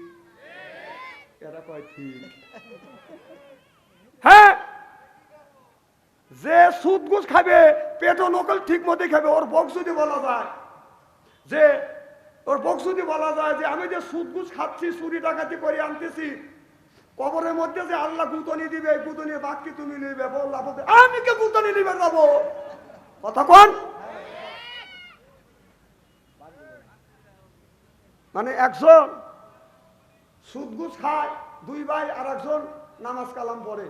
এরা কয় ঠিক। হ্যাঁ, যে সুদ ঘুষ খাবে পেটও নকল ঠিক মতো খাবে, ওর বক যদি বলা যায় যে আমি যে সুদ ঘুষ খাচ্ছি, চুরি ডাকাতি করে আনতেছি, কবরের মধ্যে যে আল্লাহ গুতনি দিবে, গুতনি বাকি তুমি নিবে, বললাম আমি কে গুতনি নিবে যাবো? কথা কোন? মানে একজন সুদ ঘুষ খায়, দুই ভাই, আর একজন নামাজ কালাম পড়ে।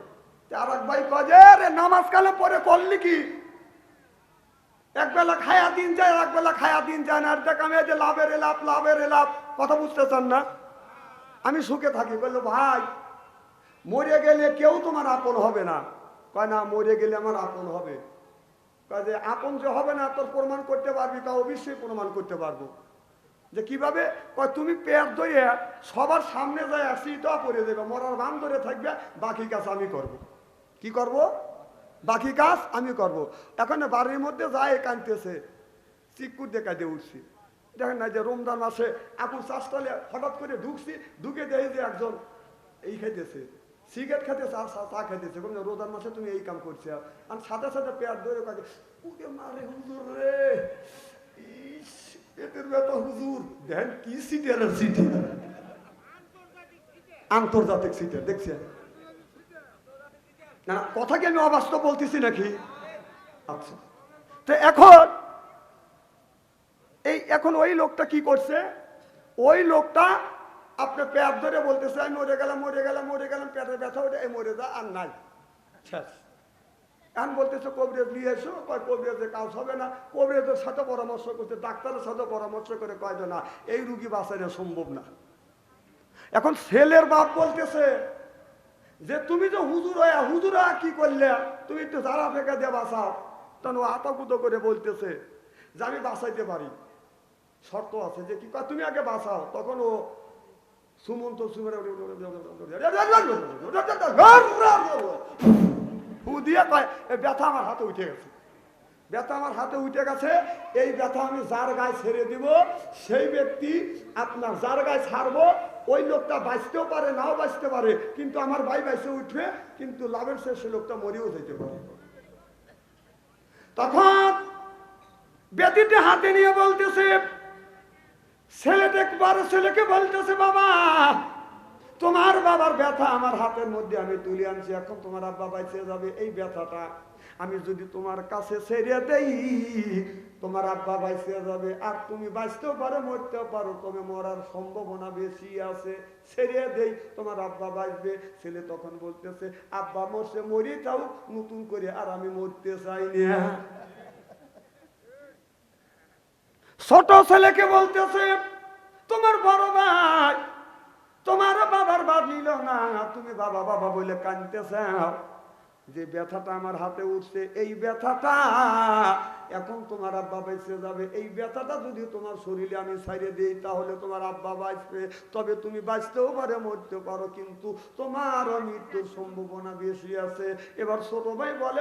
আর এক ভাই কয় যে রে নামাজ কালাম পড়ে করলি কি? একবেলা খায়া দিন যায়, আর একবেলা খায়া দিন যায় না। আর দেখ আমি যে লাভের লাভ, কথা বুঝতেছেন না? আমি সুখে থাকি। বললো ভাই মরে গেলে কেউ তোমার আপন হবে না। কয় না, মরে গেলে আমার আপন হবে। কয় যে আপন যে হবে না তোর প্রমাণ করতে পারবি? তা অবশ্যই প্রমাণ করতে পারবো। যে কিভাবে? কয় তুমি পেট ধরে সবার সামনে যায় সিটা পরে দেবে, মরার বান ধরে থাকবে, বাকি কাজ আমি করব। কি করব? বাকি কাজ আমি করব। এখন বাড়ির মধ্যে যায় কাঁদতেছে, চিকুর দেখা দিয়ে উঠছি। দেখেন না যে রমজান মাসে এখন চাষটালে হঠাৎ করে ঢুকছি, ঢুকে দেয় যে একজন এই খাইতেছে, সিগারেট খাইতেছে আর চা খাইতেছে। রোজার মাসে তুমি এই কাম করছে, আর সাথে সাথে পেট ধরে কাকে উঠে মারে হুজুর রে, পেটের ব্যথা হুজুর। দেখেন কি সিটের সিটি, আন্তর্জাতিক সিটের দেখছেন না? কথা কি আমি অবাস্তব বলতেছি নাকি? আচ্ছা, তো এখন ওই লোকটা কি করছে? ওই লোকটা আপনার পেট ধরে বলতেছে আমি মরে গেলাম, পেটের ব্যথা ওঠে, মরে যা আর নাই শেষ। এখন বলতেছে কবিরাজ নিয়ে এসো, কয় কবিরাজের কাজ হবে না। কবিরাজের সাথে পরামর্শ করতে, ডাক্তারের সাথে পরামর্শ করে কয় না এই রুগী বাঁচানো সম্ভব না। এখন ছেলের বাপ বলতেছে যে তুমি যে হুজুরা কি করলে, তুমি একটু জারা ফেঁকা দিয়ে বাঁচাও। তখন ও আতাকুতো করে বলতেছে যে আমি বাঁচাইতে পারি, শর্ত আছে। যে কি কয় তুমি আগে বাঁচাও। তখন ও সুমন্ত দিয়ে কয় ব্যথা আমার হাতে উঠে গেছে, ব্যথা আমার হাতে উঠে গেছে, এই ব্যথা আমি যার গায়ে ছেড়ে দিব, সেই ব্যক্তি আপনার যার গায়ে ছাড়বো, ওই লোকটা বাঁচতেও পারে নাও বাঁচতে পারে, কিন্তু আমার ভাই বাঁচে উঠবে, কিন্তু লাভের শেষে লোকটা মরেও যেতে পারে। তখন ব্যক্তিটি হাতে নিয়ে বলতেছে, ছেলেকে বলতেছে বাবা তোমার বাবার ব্যথা আমার হাতের মধ্যে আমি তুলে আনছি, এখন তোমার আব্বা বাঁচে যাবে। এই ব্যথাটা আমি যদি তোমার কাছে ছেড়ে দেই, তোমার আব্বা বাঁচে যাবে, আর তুমি বাঁচতেও পারো মরতেও পারো, তুমি মরার সম্ভাবনা বেশি আছে, ছেড়ে দেই তোমার আব্বা বাঁচবে। ছেলে তখন বলতেছে আব্বা মরছে, মরি যাও নতুন করে, আর আমি মরতে চাই না। ছোট ছেলেকে বলতেছে, তোমার বড় ভাই তোমার বাবার বাদ নিল না, তুমি বাবা বাবা বলে কাঁদতেছ। যে ব্যথাটা আমার হাতে উঠছে, এই ব্যথাটা এখন তোমার আব্বা বেঁচে যাবে। এই ব্যথাটা যদি তোমার শরীরে আমি ছাইড়ে দিই, তাহলে তোমার আব্বা বাঁচবে। তবে তুমি বাঁচতেও পারে, মরতে পারো, কিন্তু তোমার মৃত্যুর সম্ভাবনা বেশি আছে। এবার ছোট ভাই বলে,